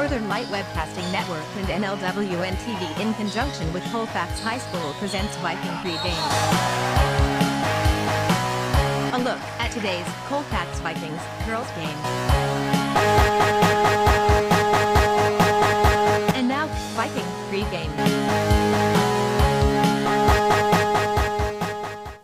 Northern Light Webcasting Network and NLWN-TV in conjunction with Colfax High School presents Viking Pregame. A look at today's Colfax Vikings Girls game. And now, Viking Pregame.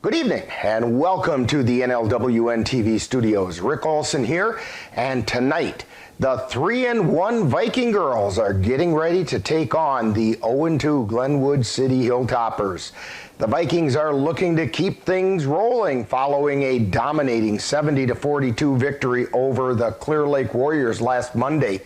Good evening and welcome to the NLWN-TV studios. Rick Olson here, and tonight the 3-1 Viking girls are getting ready to take on the 0-2 Glenwood City Hilltoppers. The Vikings are looking to keep things rolling following a dominating 70-42 victory over the Clear Lake Warriors last Monday.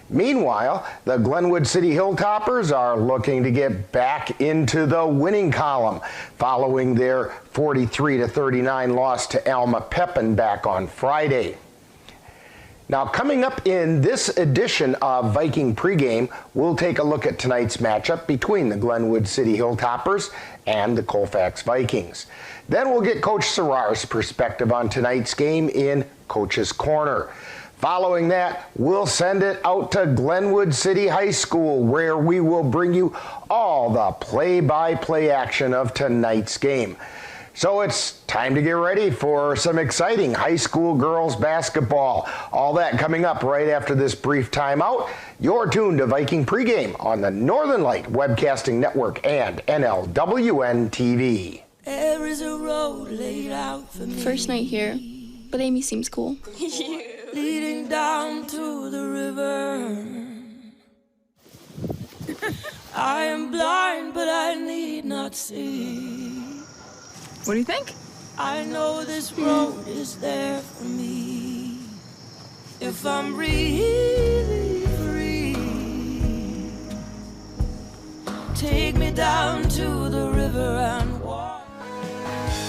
Meanwhile, the Glenwood City Hilltoppers are looking to get back into the winning column following their 43-39 loss to Alma Pepin back on Friday. Now, coming up in this edition of Viking Pregame, we'll take a look at tonight's matchup between the Glenwood City Hilltoppers and the Colfax Vikings. Then we'll get Coach Serrar's perspective on tonight's game in Coach's Corner. Following that, we'll send it out to Glenwood City High School, where we will bring you all the play-by-play action of tonight's game. So it's time to get ready for some exciting high school girls basketball. All that coming up right after this brief timeout. You're tuned to Viking Pregame on the Northern Light Webcasting Network and NLWN-TV. There is a road laid out for me. First night here, but Amy seems cool. Leading down to the river. I am blind, but I need not see. What do you think? I know this road is there for me. If I'm really free, take me down to the river and walk.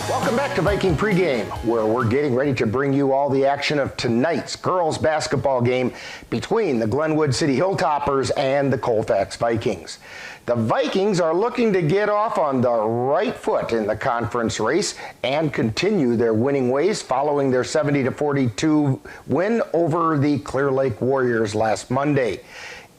Welcome back to Viking Pregame, where we're getting ready to bring you all the action of tonight's girls basketball game between the Glenwood City Hilltoppers and the Colfax Vikings. The Vikings are looking to get off on the right foot in the conference race and continue their winning ways following their 70-42 win over the Clear Lake Warriors last Monday.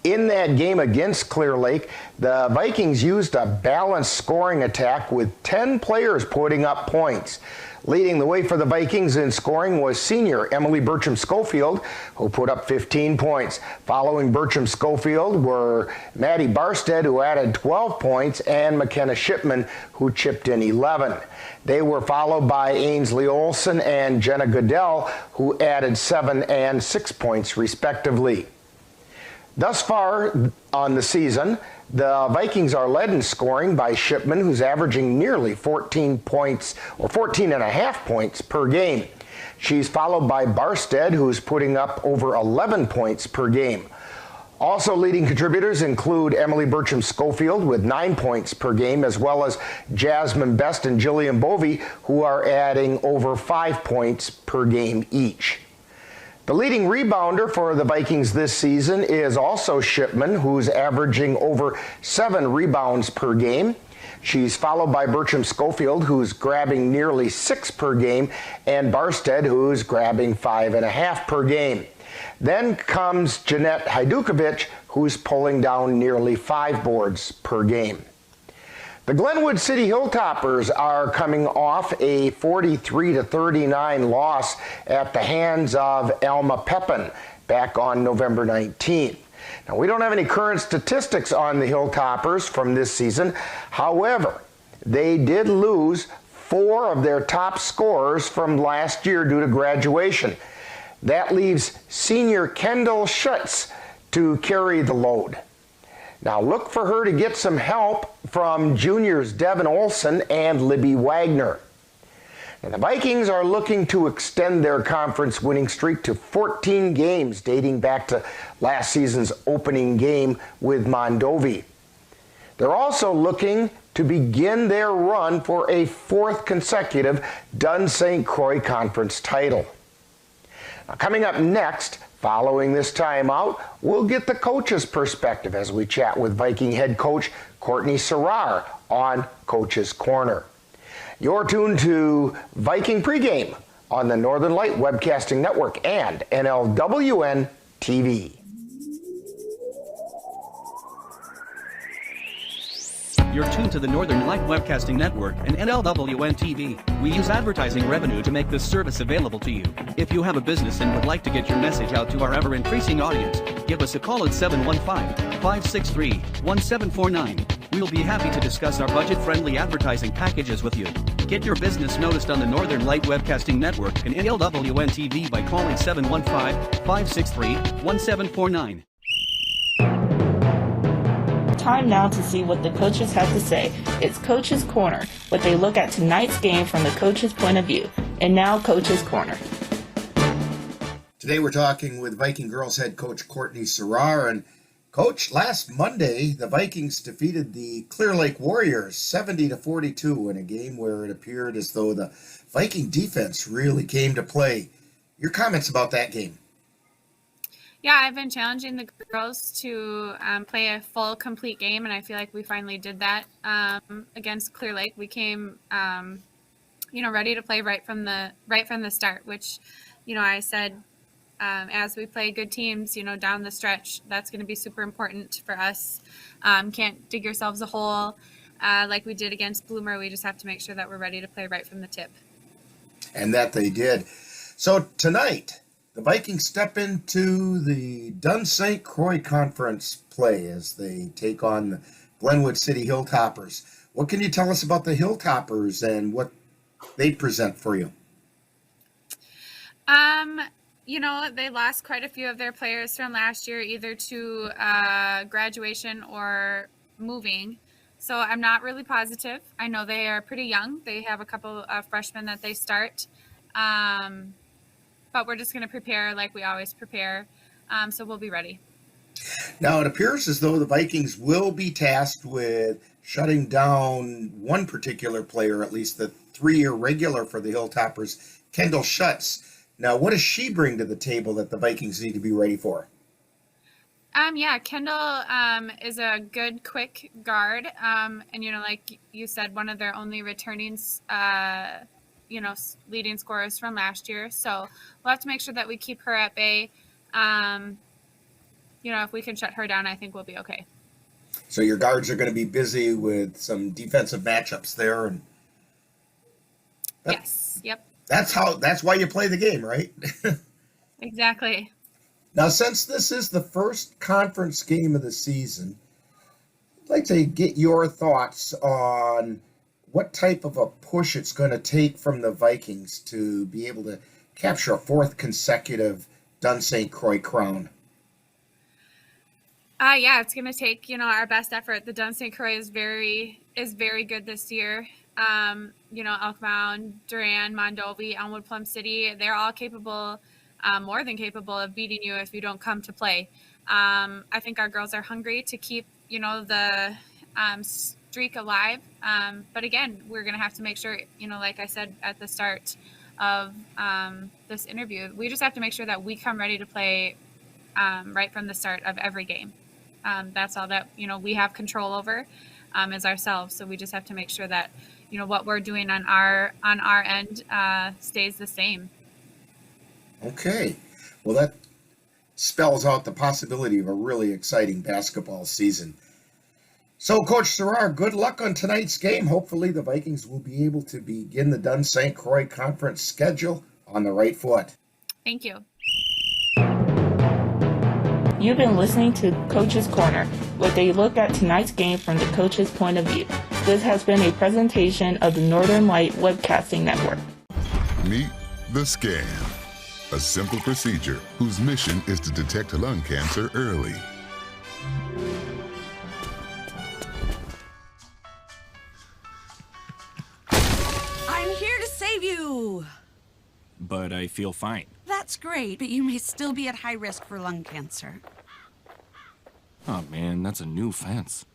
In that game against Clear Lake, the Vikings used a balanced scoring attack with 10 players putting up points. Leading the way for the Vikings in scoring was senior Emily Bertram-Schofield, who put up 15 points. Following Bertram-Schofield were Maddie Barstead, who added 12 points, and McKenna Shipman, who chipped in 11. They were followed by Ainsley Olson and Jenna Goodell, who added 7 and 6 points respectively. Thus far on the season, the Vikings are led in scoring by Shipman, who's averaging nearly 14 points, or 14 and a half points per game. She's followed by Barstead, who's putting up over 11 points per game. Also leading contributors include Emily Bertram-Schofield with 9 points per game, as well as Jasmine Best and Jillian Bovey, who are adding over 5 points per game each. The leading rebounder for the Vikings this season is also Shipman, who's averaging over 7 rebounds per game. She's followed by Bertram-Schofield, who's grabbing nearly 6 per game, and Barstead, who's grabbing 5.5 per game. Then comes Jeanette Hajdukovic, who's pulling down nearly 5 boards per game. The Glenwood City Hilltoppers are coming off a 43-39 loss at the hands of Alma Pepin back on November 19th. Now, we don't have any current statistics on the Hilltoppers from this season. However, they did lose 4 of their top scorers from last year due to graduation. That leaves senior Kendall Schutz to carry the load. Now look for her to get some help from juniors Devin Olson and Libby Wagner. And the Vikings are looking to extend their conference winning streak to 14 games dating back to last season's opening game with Mondovi. They're also looking to begin their run for a 4th consecutive Dunn St. Croix Conference title. Now, coming up next, following this timeout, we'll get the coach's perspective as we chat with Viking head coach Courtney Serrar on Coach's Corner. You're tuned to Viking Pregame on the Northern Light Webcasting Network and NLWN-TV. You're tuned to the Northern Light Webcasting Network and NLWN-TV. We use advertising revenue to make this service available to you. If you have a business and would like to get your message out to our ever-increasing audience, give us a call at 715-563-1749. We'll be happy to discuss our budget-friendly advertising packages with you. Get your business noticed on the Northern Light Webcasting Network and NLWN-TV by calling 715-563-1749. Time now to see what the coaches have to say. It's Coach's Corner, what they look at tonight's game from the coach's point of view. And now, Coach's Corner. Today we're talking with Viking girls head coach Courtney Serrar. And Coach, last Monday the Vikings defeated the Clear Lake Warriors 70-42 in a game where it appeared as though the Viking defense really came to play. Your comments about that game? Yeah, I've been challenging the girls to play a full, complete game, and I feel like we finally did that against Clear Lake. We came, ready to play right from the start. Which, I said as we play good teams, down the stretch, that's going to be super important for us. Can't dig yourselves a hole like we did against Bloomer. We just have to make sure that we're ready to play right from the tip. And that they did. So tonight, the Vikings step into the Dun St. Croix Conference play as they take on the Glenwood City Hilltoppers. What can you tell us about the Hilltoppers and what they present for you? They lost quite a few of their players from last year, either to graduation or moving. So I'm not really positive. I know they are pretty young. They have a couple of freshmen that they start. But we're just going to prepare like we always prepare, so we'll be ready. Now, it appears as though the Vikings will be tasked with shutting down one particular player, at least the 3-year regular for the Hilltoppers, Kendall Schutz. Now, what does she bring to the table that the Vikings need to be ready for? Kendall is a good, quick guard, and, like you said, one of their only returning leading scorers from last year. So we'll have to make sure that we keep her at bay. If we can shut her down, I think we'll be okay. So your guards are going to be busy with some defensive matchups there. And yes. Yep. That's why you play the game, right? Exactly. Now, since this is the first conference game of the season, I'd like to get your thoughts on what type of a push it's going to take from the Vikings to be able to capture a 4th consecutive Dun St. Croix crown. It's going to take, our best effort. The Dun St. Croix is very good this year. Elk Mound, Duran, Mondovi, Elmwood, Plum City, they're all capable, more than capable of beating you if you don't come to play. I think our girls are hungry to keep, the streak alive. But again, we're going to have to make sure, like I said at the start of this interview, we just have to make sure that we come ready to play right from the start of every game. That's all that, we have control over as ourselves. So we just have to make sure that, what we're doing on our end stays the same. Okay. Well, that spells out the possibility of a really exciting basketball season. So, Coach Serrar, good luck on tonight's game. Hopefully the Vikings will be able to begin the Dun St. Croix Conference schedule on the right foot. Thank you. You've been listening to Coach's Corner, where they look at tonight's game from the coach's point of view. This has been a presentation of the Northern Light Webcasting Network. Meet the Scan, a simple procedure whose mission is to detect lung cancer early. I'm here to save you! But I feel fine. That's great, but you may still be at high risk for lung cancer. Oh man, that's a new fence.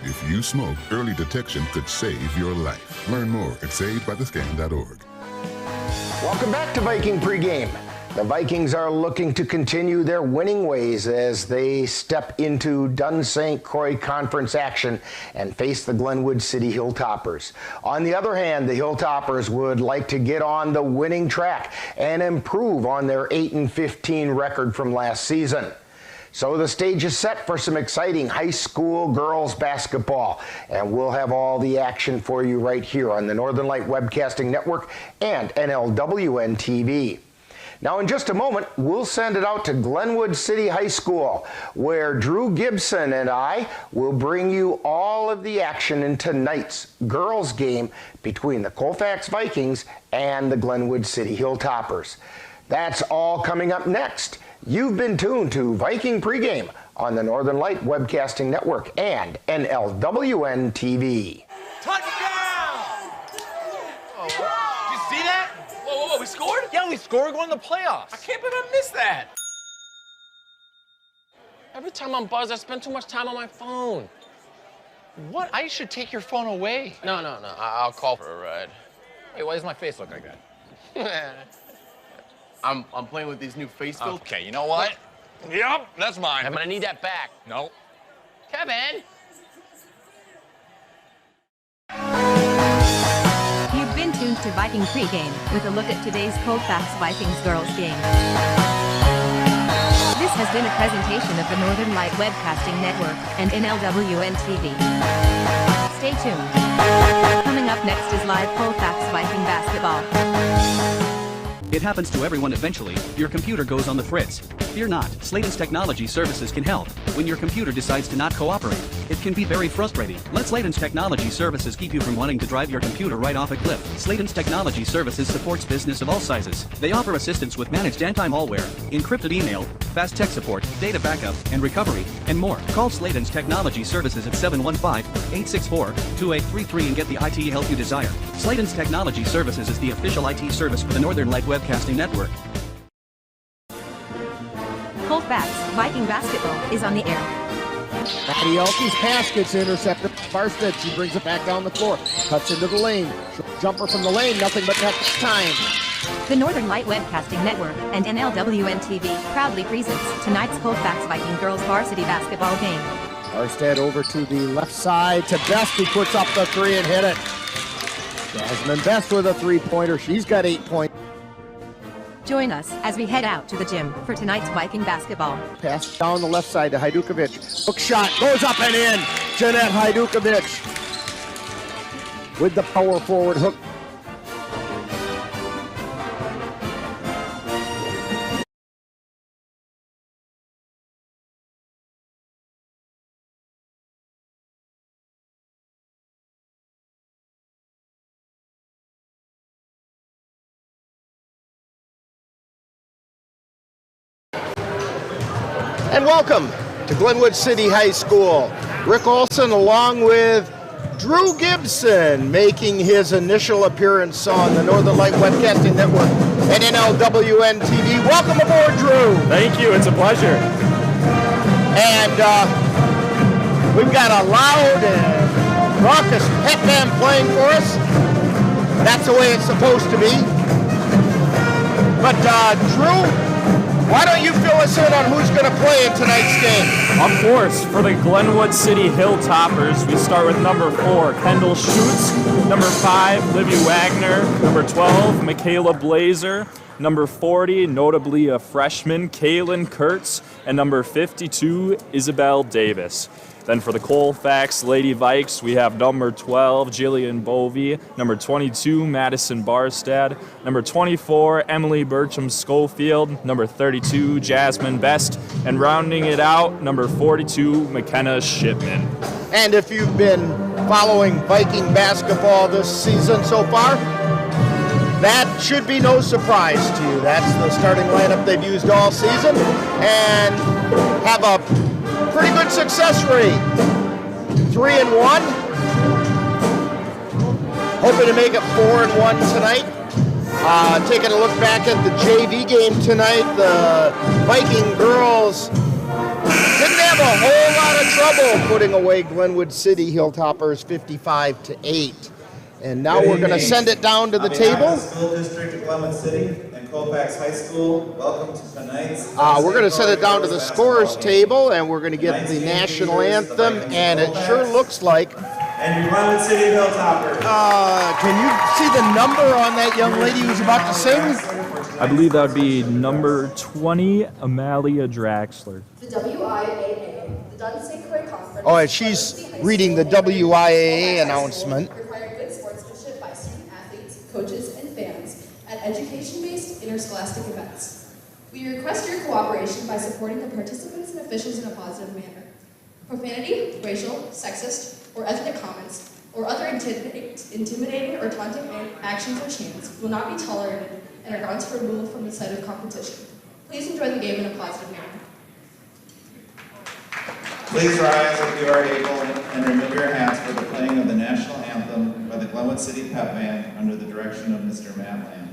If you smoke, early detection could save your life. Learn more at savedbythescan.org. Welcome back to Viking Pregame. The Vikings are looking to continue their winning ways as they step into Dun St. Croix Conference action and face the Glenwood City Hilltoppers. On the other hand, the Hilltoppers would like to get on the winning track and improve on their 8-15 record from last season. So the stage is set for some exciting high school girls basketball, and we'll have all the action for you right here on the Northern Light Webcasting Network and NLWN-TV. Now in just a moment, we'll send it out to Glenwood City High School, where Drew Gibson and I will bring you all of the action in tonight's girls game between the Colfax Vikings and the Glenwood City Hilltoppers. That's all coming up next. You've been tuned to Viking Pregame on the Northern Light Webcasting Network and NLWN-TV. Touchdown! Oh, did you see that? Whoa, we scored? Yeah, we scored going to the playoffs. I can't believe I missed that. Every time I'm buzzed, I spend too much time on my phone. What? I should take your phone away. No. I'll call for a ride. Hey, why does my face look like that? I'm playing with these new face filters. Okay, you know what? Yep, that's mine. I'm gonna need that back. No. Kevin! You've been tuned to Viking Pregame with a look at today's Colfax Vikings girls game. This has been a presentation of the Northern Light Webcasting Network and NLWN-TV. Stay tuned. Coming up next is live Colfax Viking basketball. It happens to everyone eventually. Your computer goes on the fritz. Fear not, Sladen's Technology Services can help. When your computer decides to not cooperate, it can be very frustrating. Let Sladen's Technology Services keep you from wanting to drive your computer right off a cliff. Sladen's Technology Services supports business of all sizes. They offer assistance with managed anti-malware, encrypted email, fast tech support, data backup, and recovery, and more. Call Sladen's Technology Services at 715-864-2833 and get the IT help you desire. Sladen's Technology Services is the official IT service for the Northern Light Webcasting Network. Colfax Viking basketball is on the air. Mattielski's pass gets intercepted. Barstead, she brings it back down the floor. Cuts into the lane. Jumper from the lane, nothing but net time. The Northern Light Webcasting Network and NLWN-TV proudly presents tonight's Colfax Viking girls varsity basketball game. Barstead over to the left side to Best, who puts up the three and hit it. Jasmine Best with a three-pointer. She's got 8 points. Join us as we head out to the gym for tonight's Viking basketball. Pass down the left side to Hajdukovic. Hook shot goes up and in. Jeanette Hajdukovic with the power forward hook. And welcome to Glenwood City High School. Rick Olson along with Drew Gibson making his initial appearance on the Northern Light Webcasting Network and NLWN-TV. Welcome aboard, Drew. Thank you, it's a pleasure. And we've got a loud and raucous pep band playing for us. That's the way it's supposed to be. But Drew, why don't you fill us in on who's going to play in tonight's game? Of course, for the Glenwood City Hilltoppers, we start with number 4, Kendall Schutz, number 5, Livy Wagner, number 12, Michaela Blazer, number 40, notably a freshman, Kaylin Kurtz, and number 52, Isabel Davis. Then for the Colfax Lady Vikes, we have number 12, Jillian Bovey, number 22, Madison Barstad, number 24, Emily Bertram Schofield, number 32, Jasmine Best, and rounding it out, number 42, McKenna Shipman. And if you've been following Viking basketball this season so far, that should be no surprise to you. That's the starting lineup they've used all season and have a pretty good success rate. 3-1. Hoping to make it 4-1 tonight. Taking a look back at the JV game tonight, the Viking girls didn't have a whole lot of trouble putting away Glenwood City Hilltoppers 55-8. And now we're going to send it down to the table. School District of Glenwood City and Colfax High School, welcome to tonight's. We're going to send it down to the scorers table, and we're going to get the national anthem, and it sure looks like. And your Glenwood City Hilltoppers. Can you see the number on that young lady who's about to sing? I believe that would be number 20, Amalia Draxler. The WIAA, the Dunsink Conference. Oh, and she's reading the WIAA announcement. Require good sportsmanship by student athletes, coaches, and fans at education-based interscholastic events. We request your cooperation by supporting the participants and officials in a positive manner. Profanity, racial, sexist, or ethnic comments, or other intimidating or taunting actions or chants will not be tolerated and are grounds for removal from the site of competition. Please enjoy the game in a positive manner. Please rise if you are able and remove your hats for the playing of the national anthem by the Glenwood City Pep Band under the direction of Mr. Matt Lamb.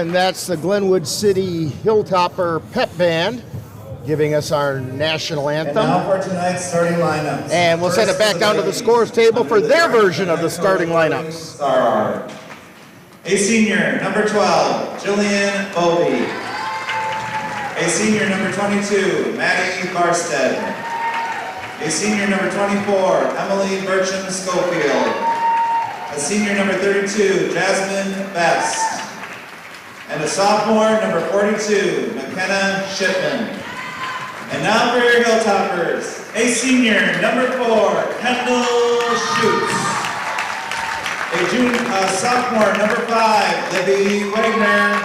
And that's the Glenwood City Hilltopper Pep Band giving us our national anthem. And now for tonight's starting lineups. And we'll send it back down to the scores table for their version of the starting lineups. Star. A senior, number 12, Jillian Bovey. A senior, number 22, Maddie Barstead. A senior, number 24, Emily Bertram Schofield. A senior, number 32, Jasmine Best. And a sophomore, number 42, McKenna Shipman. And now for your Hilltoppers, a senior, number 4, Kendall Schutz. A sophomore, number 5, Libby Wagner.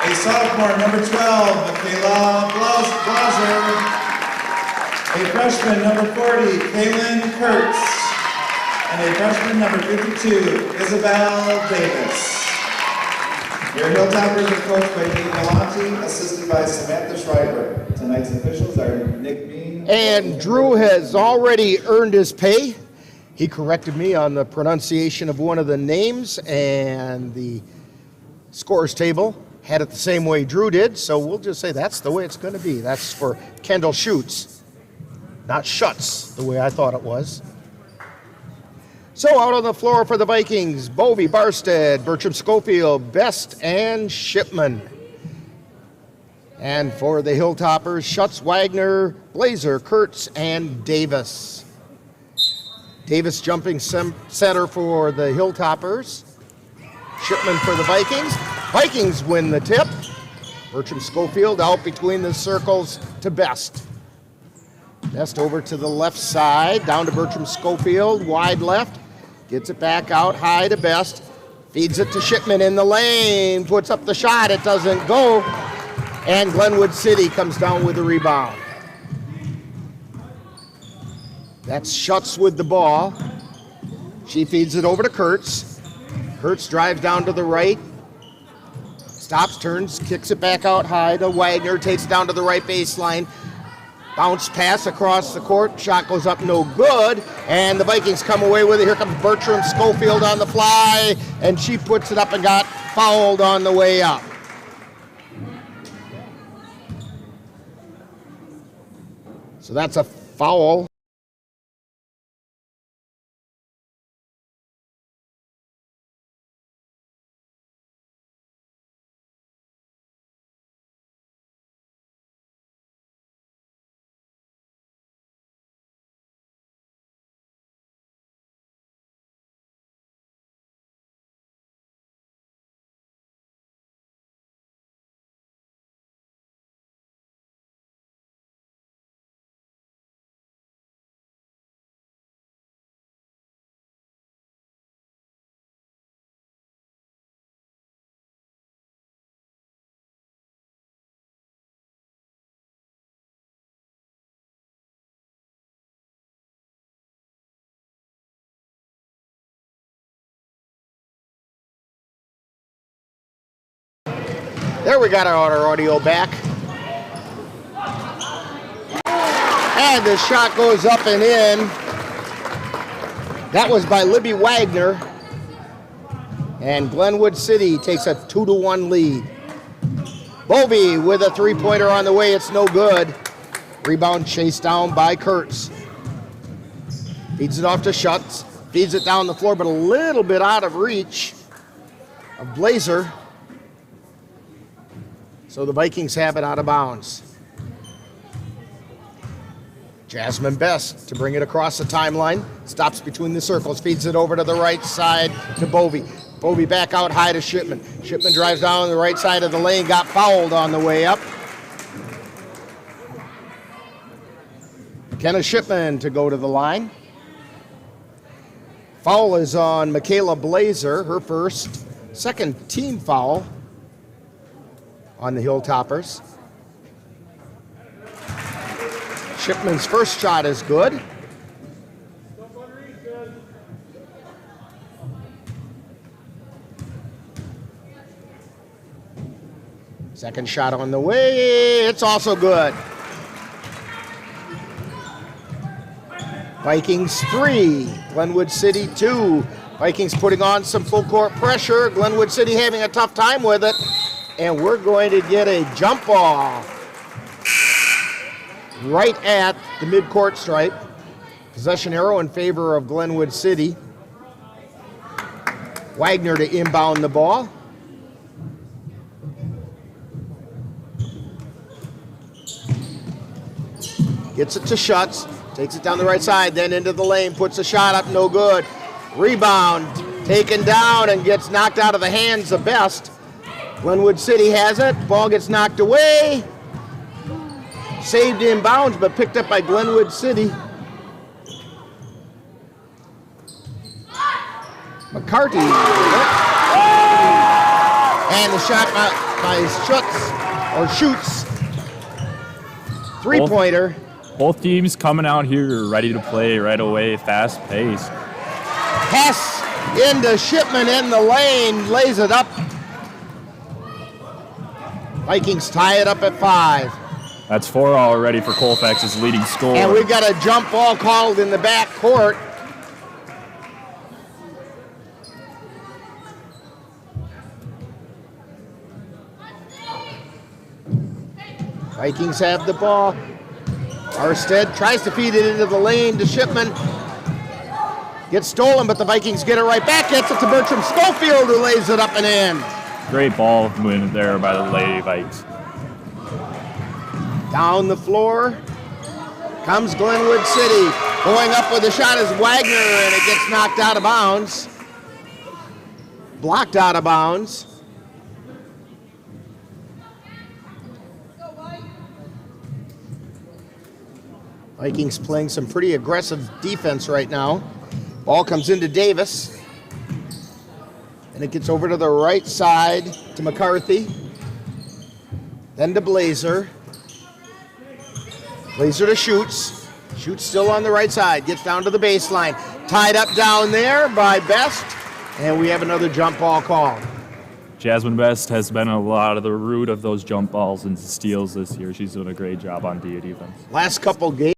A sophomore, number 12, Michaela Blauser. A freshman, number 40, Kaylin Kurtz. And a freshman, number 52, Isabel Davis. Your Hilltoppers are coached by Nate Galante, assisted by Samantha Schreiber. Tonight's officials are Nick Bean. And Drew has already earned his pay. He corrected me on the pronunciation of one of the names, and the scores table had it the same way Drew did, so we'll just say that's the way it's going to be. That's for Kendall Schutz, not Schutz, the way I thought it was. So out on the floor for the Vikings, Bovey, Barstead, Bertram Schofield, Best, and Shipman. And for the Hilltoppers, Schutz, Wagner, Blazer, Kurtz, and Davis. Davis jumping center for the Hilltoppers. Shipman for the Vikings. Vikings win the tip. Bertram Schofield out between the circles to Best. Best over to the left side, down to Bertram Schofield, wide left. Gets it back out high to Best. Feeds it to Shipman in the lane. Puts up the shot. It doesn't go. And Glenwood City comes down with the rebound. That's Schutz with the ball. She feeds it over to Kurtz. Kurtz drives down to the right. Stops, turns, kicks it back out high to Wagner. Takes it down to the right baseline. Bounce pass across the court. Shot goes up, no good. And the Vikings come away with it. Here comes Bertram Schofield on the fly. And she puts it up and got fouled on the way up. So that's a foul. There we got our audio back. And the shot goes up and in. That was by Libby Wagner. And Glenwood City takes a 2-1 lead. Bovey with a three-pointer on the way. It's no good. Rebound chased down by Kurtz. Feeds it off to Schutz. Feeds it down the floor, but a little bit out of reach of Blazer. So the Vikings have it out of bounds. Jasmine Best to bring it across the timeline. Stops between the circles. Feeds it over to the right side to Bovey. Bovey back out high to Shipman. Shipman drives down the right side of the lane. Got fouled on the way up. McKenna Shipman to go to the line. Foul is on Michaela Blazer. Her second team foul on the Hilltoppers. Shipman's first shot is good. Second shot on the way. It's also good. Vikings 3, Glenwood City 2. Vikings putting on some full court pressure. Glenwood City having a tough time with it. And we're going to get a jump ball right at the midcourt stripe. Possession arrow in favor of Glenwood City. Wagner to inbound the ball. Gets it to Schutz. Takes it down the right side, then into the lane, puts a shot up, no good. Rebound, taken down and gets knocked out of the hands of Best. Glenwood City has it, ball gets knocked away. Saved in bounds, but picked up by Glenwood City. McCarty. And the shot by Schutz. Three-pointer. Both teams coming out here ready to play right away, fast pace. Hess into Shipman in the lane, lays it up. Vikings tie it up at 5. That's 4 already for Colfax's leading scorer. And we've got a jump ball called in the back court. Vikings have the ball. Arstead tries to feed it into the lane to Shipman. Gets stolen, but the Vikings get it right back. Gets it to Bertram Schofield, who lays it up and in. Great ball win there by the Lady Vikes. Down the floor comes Glenwood City. Going up with the shot is Wagner, and it gets knocked out of bounds. Blocked out of bounds. Vikings playing some pretty aggressive defense right now. Ball comes into Davis. And it gets over to the right side to McCarthy. Then to Blazer. Blazer to Schutz. Schutz still on the right side. Gets down to the baseline. Tied up down there by Best. And we have another jump ball call. Jasmine Best has been a lot of the root of those jump balls and steals this year. She's doing a great job on defense. Last couple games.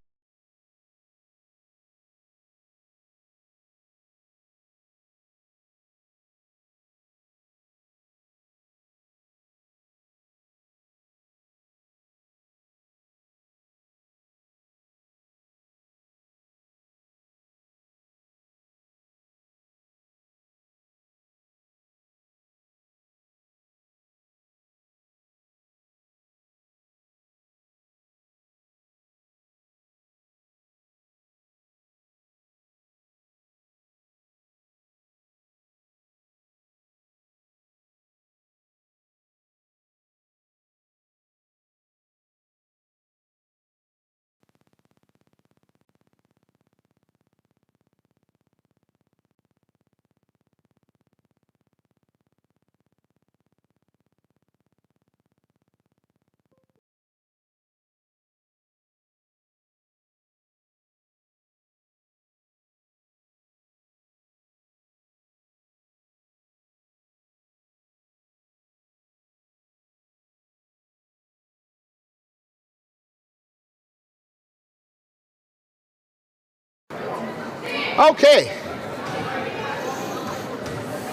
Okay.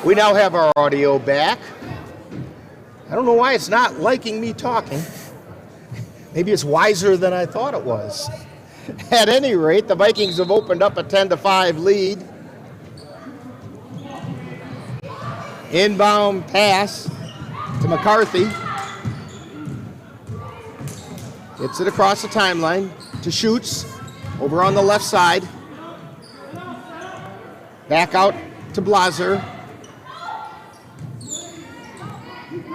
We now have our audio back. I don't know why it's not liking me talking. Maybe it's wiser than I thought it was. At any rate, the Vikings have opened up a 10-5 lead. Inbound pass to McCarthy. Gets it across the timeline to Schutz over on the left side. Back out to Blaser.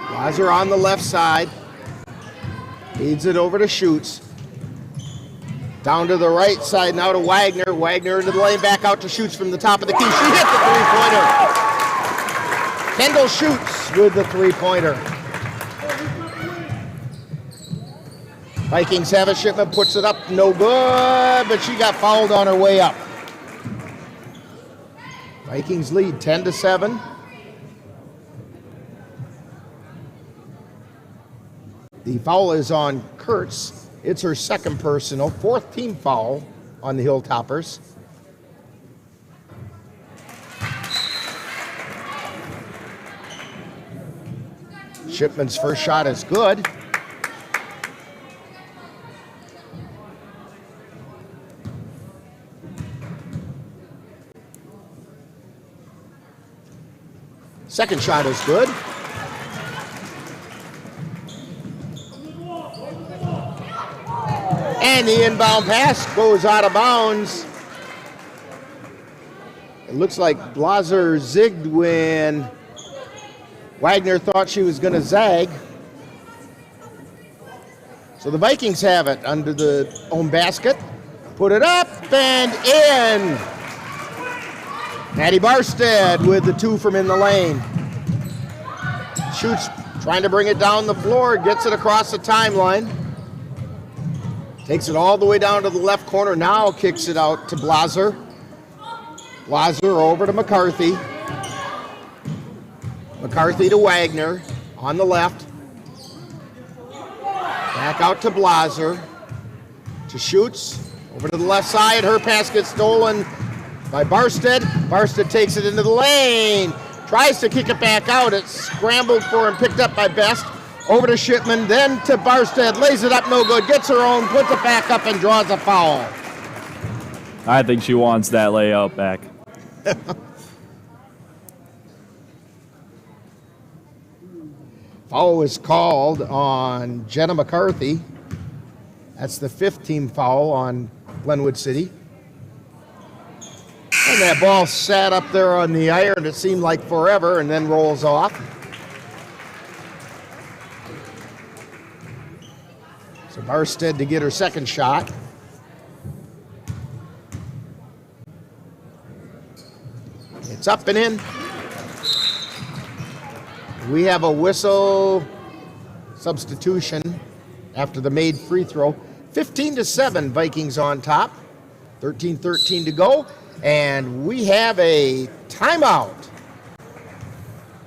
Blaser on the left side. Feeds it over to Schutz. Down to the right side now to Wagner. Wagner into the lane, back out to Schutz from the top of the key. She hit the three-pointer. Kendall Schutz with the three-pointer. Vikings have a shipment, puts it up, no good, but she got fouled on her way up. Vikings lead 10-7. The foul is on Kurtz. It's her second personal, fourth team foul on the Hilltoppers. Shipman's first shot is good. Second shot is good. And the inbound pass goes out of bounds. It looks like Blaser zigged when Wagner thought she was going to zag. So the Vikings have it under the own basket. Put it up and in. Maddie Barstead with the two from in the lane. Shoots, trying to bring it down the floor, gets it across the timeline. Takes it all the way down to the left corner, now kicks it out to Blaser. Blaser over to McCarthy. McCarthy to Wagner on the left. Back out to Blaser. To Schutz, over to the left side. Her pass gets stolen by Barstead. Barstead takes it into the lane. Tries to kick it back out. It's scrambled for and picked up by Best. Over to Shipman, then to Barstead. Lays it up, no good. Gets her own, puts it back up, and draws a foul. I think she wants that layout back. Foul is called on Jenna McCarthy. That's the fifth team foul on Glenwood City. And that ball sat up there on the iron, it seemed like forever, and then rolls off. So Barstead to get her second shot. It's up and in. We have a whistle substitution after the made free throw. 15-7, Vikings on top. 13-13 to go. And we have a timeout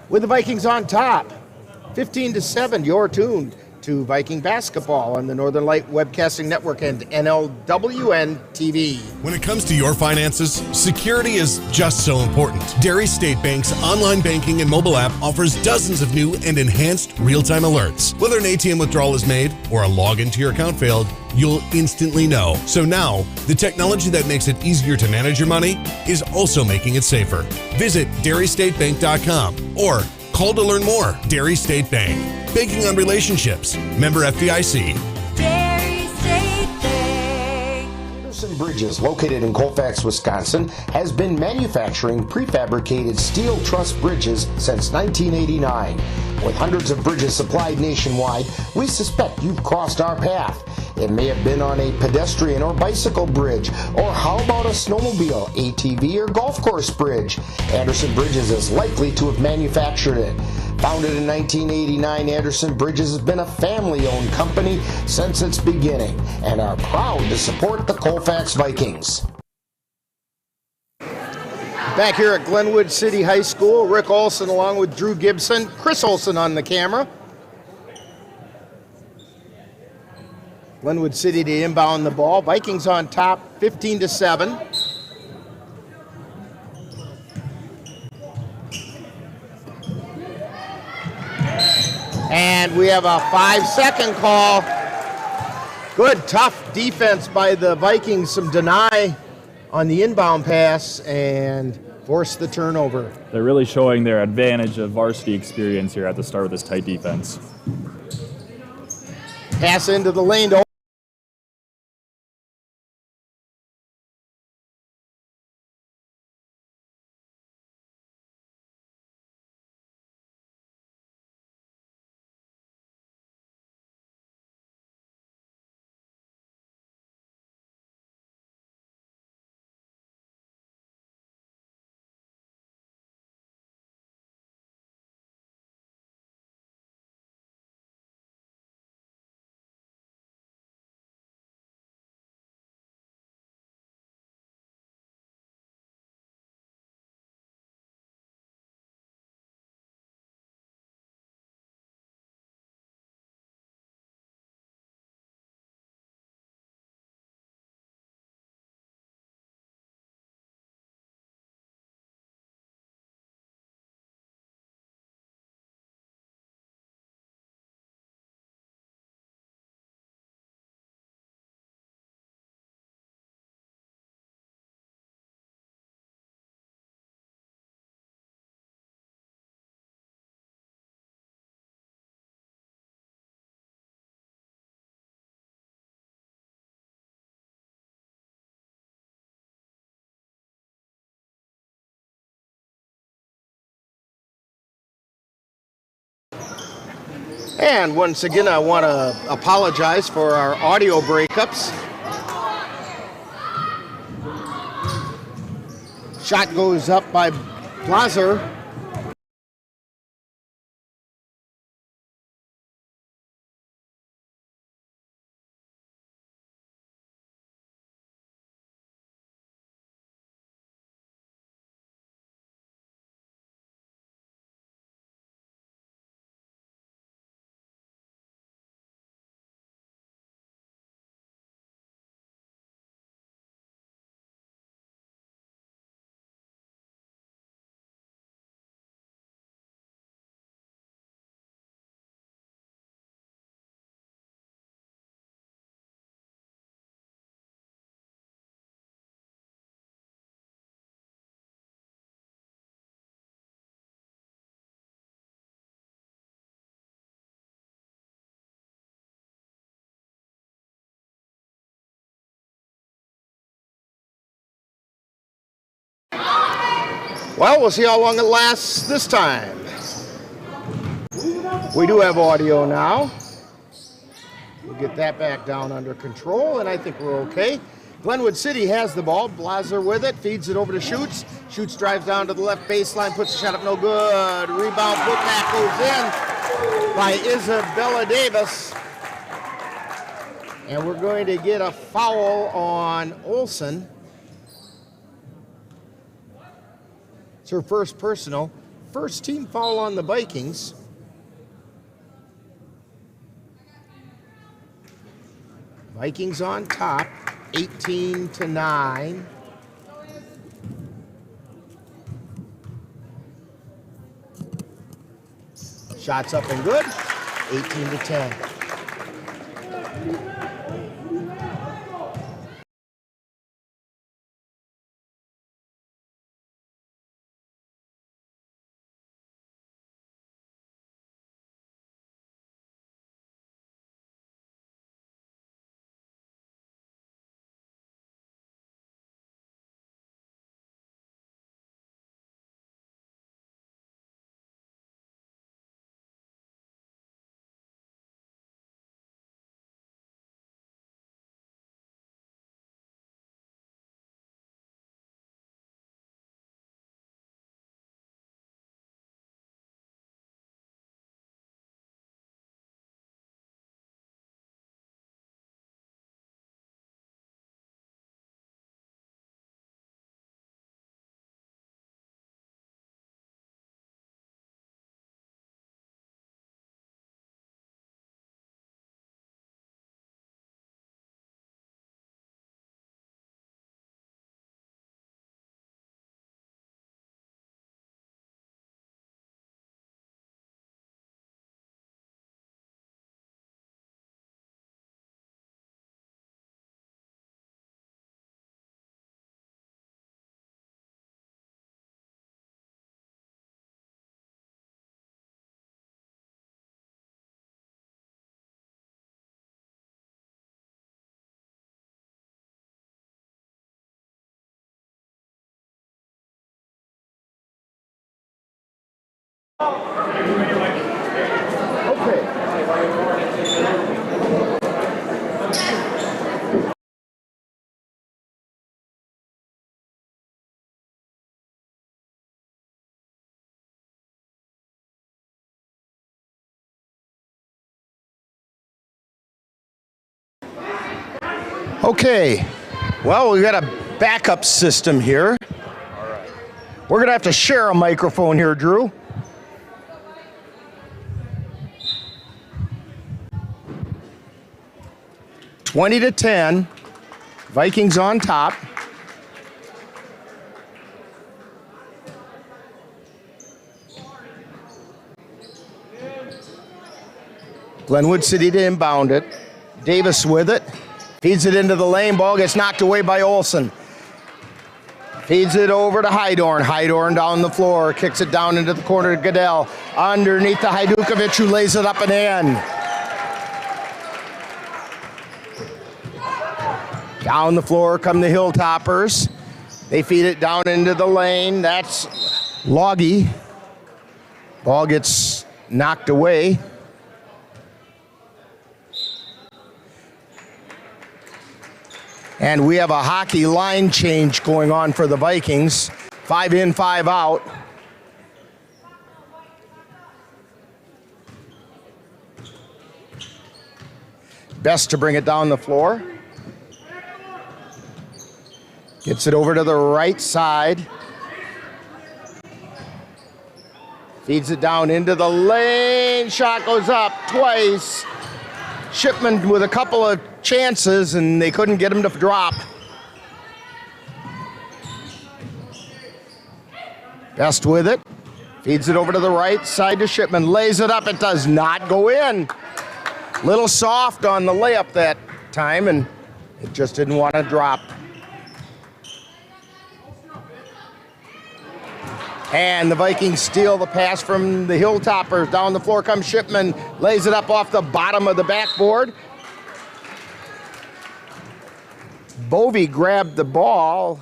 with the Vikings on top. 15-7, you're tuned to Viking basketball on the Northern Light Webcasting Network and NLWN-TV. When it comes to your finances, security is just so important. Dairy State Bank's online banking and mobile app offers dozens of new and enhanced real-time alerts. Whether an ATM withdrawal is made or a login to your account failed, you'll instantly know. So now, the technology that makes it easier to manage your money is also making it safer. Visit dairystatebank.com or call to learn more. Dairy State Bank. Banking on relationships. Member FDIC. Dairy State Bank. Anderson Bridges, located in Colfax, Wisconsin, has been manufacturing prefabricated steel truss bridges since 1989. With hundreds of bridges supplied nationwide, we suspect you've crossed our path. It may have been on a pedestrian or bicycle bridge, or how about a snowmobile, ATV, or golf course bridge? Anderson Bridges is likely to have manufactured it. Founded in 1989, Anderson Bridges has been a family-owned company since its beginning and are proud to support the Colfax Vikings. Back here at Glenwood City High School, Rick Olson along with Drew Gibson, Chris Olson on the camera. Glenwood City to inbound the ball. Vikings on top, 15-7. And we have a 5-second call. Good, tough defense by the Vikings. Some deny on the inbound pass and force the turnover. They're really showing their advantage of varsity experience here at the start of this tight defense. Pass into the lane to And once again, I want to apologize for our audio breakups. Shot goes up by Blazer. Well, we'll see how long it lasts this time. We do have audio now. We'll get that back down under control, and I think we're okay. Glenwood City has the ball. Blazer with it, feeds it over to Schutz. Schutz drives down to the left baseline, puts the shot up, no good. Rebound, putback goes in by Isabella Davis. And we're going to get a foul on Olsen. It's her first personal. First team foul on the Vikings. Vikings on top, 18-9. Shots up and good, 18-10. Okay, well, we've got a backup system here. All right. We're going to have to share a microphone here, Drew. (20-10), Vikings on top. Glenwood City to inbound it. Davis with it. Feeds it into the lane. Ball gets knocked away by Olson. Feeds it over to Hydorn. Hydorn down the floor. Kicks it down into the corner to Goodell. Underneath to Hajdukovic, who lays it up and in. Down the floor come the Hilltoppers. They feed it down into the lane. That's Loggy. Ball gets knocked away. And we have a hockey line change going on for the Vikings. 5 in, 5 out. Best to bring it down the floor. Gets it over to the right side. Feeds it down into the lane. Shot goes up twice. Shipman with a couple of chances, and they couldn't get him to drop. Best with it. Feeds it over to the right side to Shipman. Lays it up. It does not go in. Little soft on the layup that time, and it just didn't want to drop. And the Vikings steal the pass from the Hilltoppers. Down the floor comes Shipman. Lays it up off the bottom of the backboard. Bovey grabbed the ball.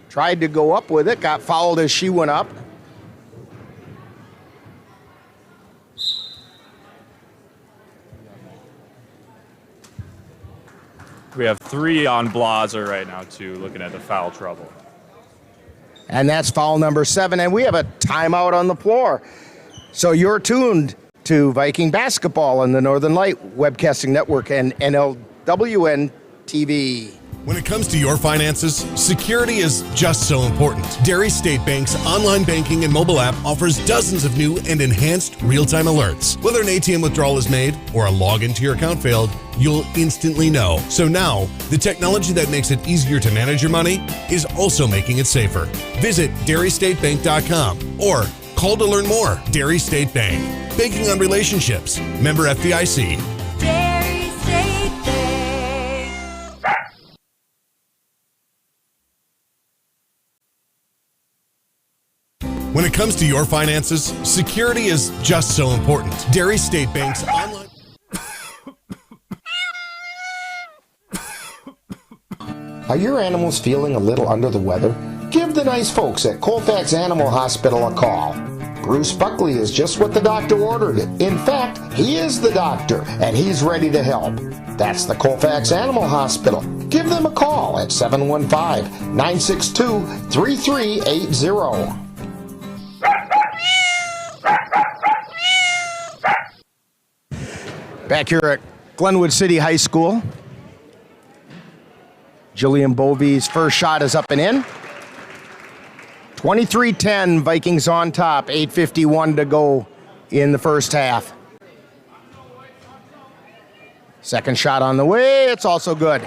Tried to go up with it. Got fouled as she went up. We have 3 on Blazer right now, too, looking at the foul trouble. And that's foul number 7, and we have a timeout on the floor. So you're tuned to Viking basketball on the Northern Light Webcasting Network and NLWN-TV. When it comes to your finances, security is just so important. Dairy State Bank's online banking and mobile app offers dozens of new and enhanced real-time alerts. Whether an ATM withdrawal is made or a login to your account failed, you'll instantly know. So now, the technology that makes it easier to manage your money is also making it safer. Visit dairystatebank.com or call to learn more. Dairy State Bank. Banking on relationships. Member FDIC. Dairy State Bank. When it comes to your finances, security is just so important. Dairy State Bank's online... Are your animals feeling a little under the weather? Give the nice folks at Colfax Animal Hospital a call. Bruce Buckley is just what the doctor ordered. In fact, he is the doctor, and he's ready to help. That's the Colfax Animal Hospital. Give them a call at 715-962-3380. Back here at Glenwood City High School. Jillian Bovey's first shot is up and in. 23-10, Vikings on top. 8:51 to go in the first half. Second shot on the way. It's also good.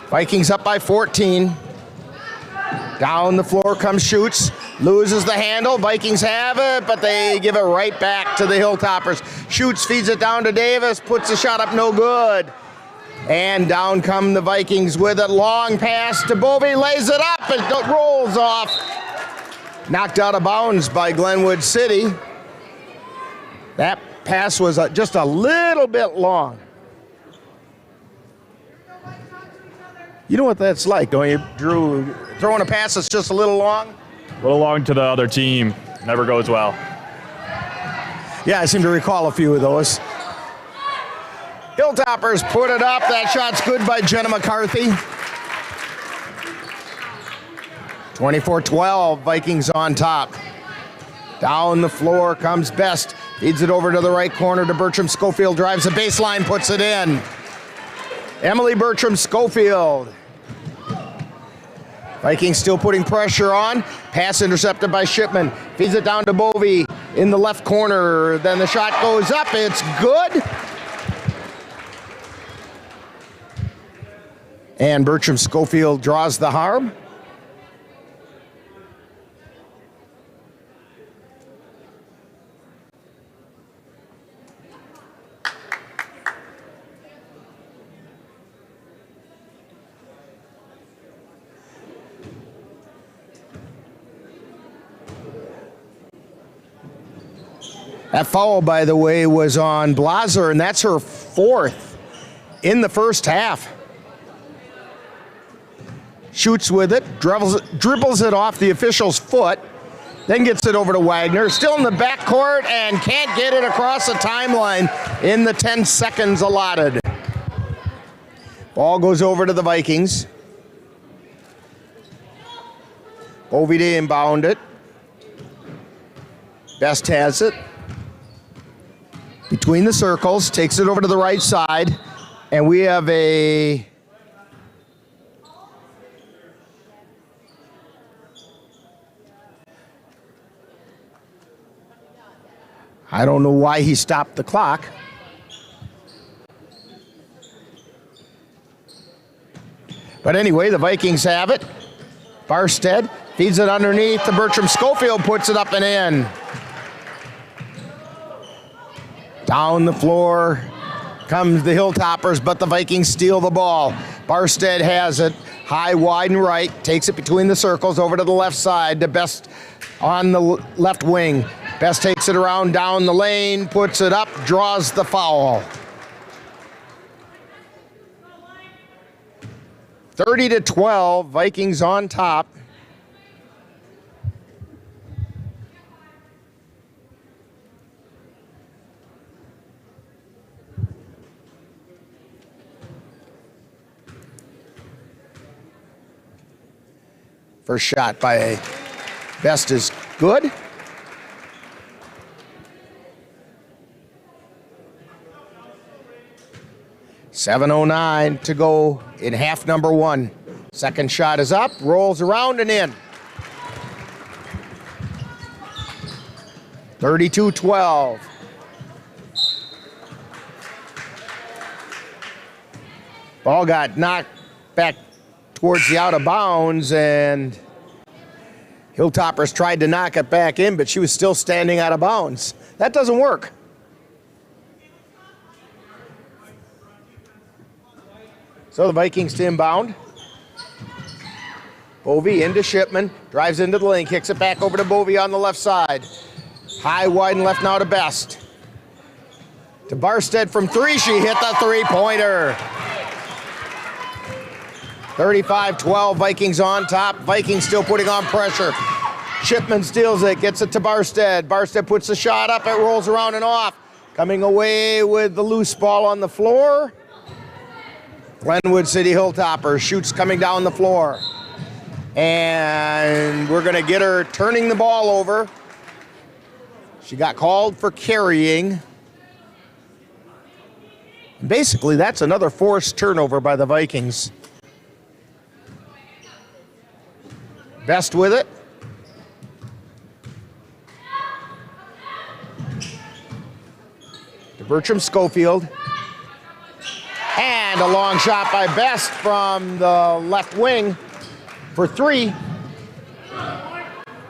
Vikings up by 14. Down the floor comes Schutz. Loses the handle. Vikings have it, but they give it right back to the Hilltoppers. Schutz feeds it down to Davis. Puts the shot up, no good. And down come the Vikings with it. Long pass to Bovey. Lays it up. It rolls off. Knocked out of bounds by Glenwood City. That pass was just a little bit long. You know what that's like, don't you, Drew? Throwing a pass that's just a little long? A little long to the other team. Never goes well. Yeah, I seem to recall a few of those. Hilltoppers put it up. That shot's good by Jenna McCarthy. 24-12, Vikings on top. Down the floor comes Best. Feeds it over to the right corner to Bertram Schofield. Drives the baseline, puts it in. Emily Bertram Schofield. Vikings still putting pressure on. Pass intercepted by Shipman. Feeds it down to Bovey in the left corner. Then the shot goes up. It's good. And Bertram Schofield draws the harm. That foul, by the way, was on Blaser, and that's her fourth in the first half. Shoots with it, dribbles it off the official's foot, then gets it over to Wagner. Still in the backcourt and can't get it across the timeline in the 10 seconds allotted. Ball goes over to the Vikings. Bovey to inbound it. Best has it. Between the circles, takes it over to the right side, and we have a I don't know why he stopped the clock. But anyway, the Vikings have it. Barstead feeds it underneath to Bertram Schofield, puts it up and in. Down the floor comes the Hilltoppers, but the Vikings steal the ball. Barstead has it, high, wide, and right. Takes it between the circles over to the left side to Best on the left wing. Best takes it around down the lane, puts it up, draws the foul. 30-12, Vikings on top. First shot by Best is good. .709 to go in half number one. Second shot is up, rolls around and in. 32-12. Ball got knocked back towards the out of bounds, and Hilltoppers tried to knock it back in, but she was still standing out of bounds. That doesn't work. So the Vikings to inbound. Bovey into Shipman, drives into the lane, kicks it back over to Bovey on the left side. High, wide, and left now to Best. To Barstead from three, she hit the three-pointer. 35-12, Vikings on top. Vikings still putting on pressure. Shipman steals it, gets it to Barstead. Barstead puts the shot up, it rolls around and off. Coming away with the loose ball on the floor. Glenwood City Hilltoppers shoots coming down the floor. And we're gonna get her turning the ball over. She got called for carrying. Basically, that's another forced turnover by the Vikings. Best with it. To Bertram Schofield. And a long shot by Best from the left wing for three.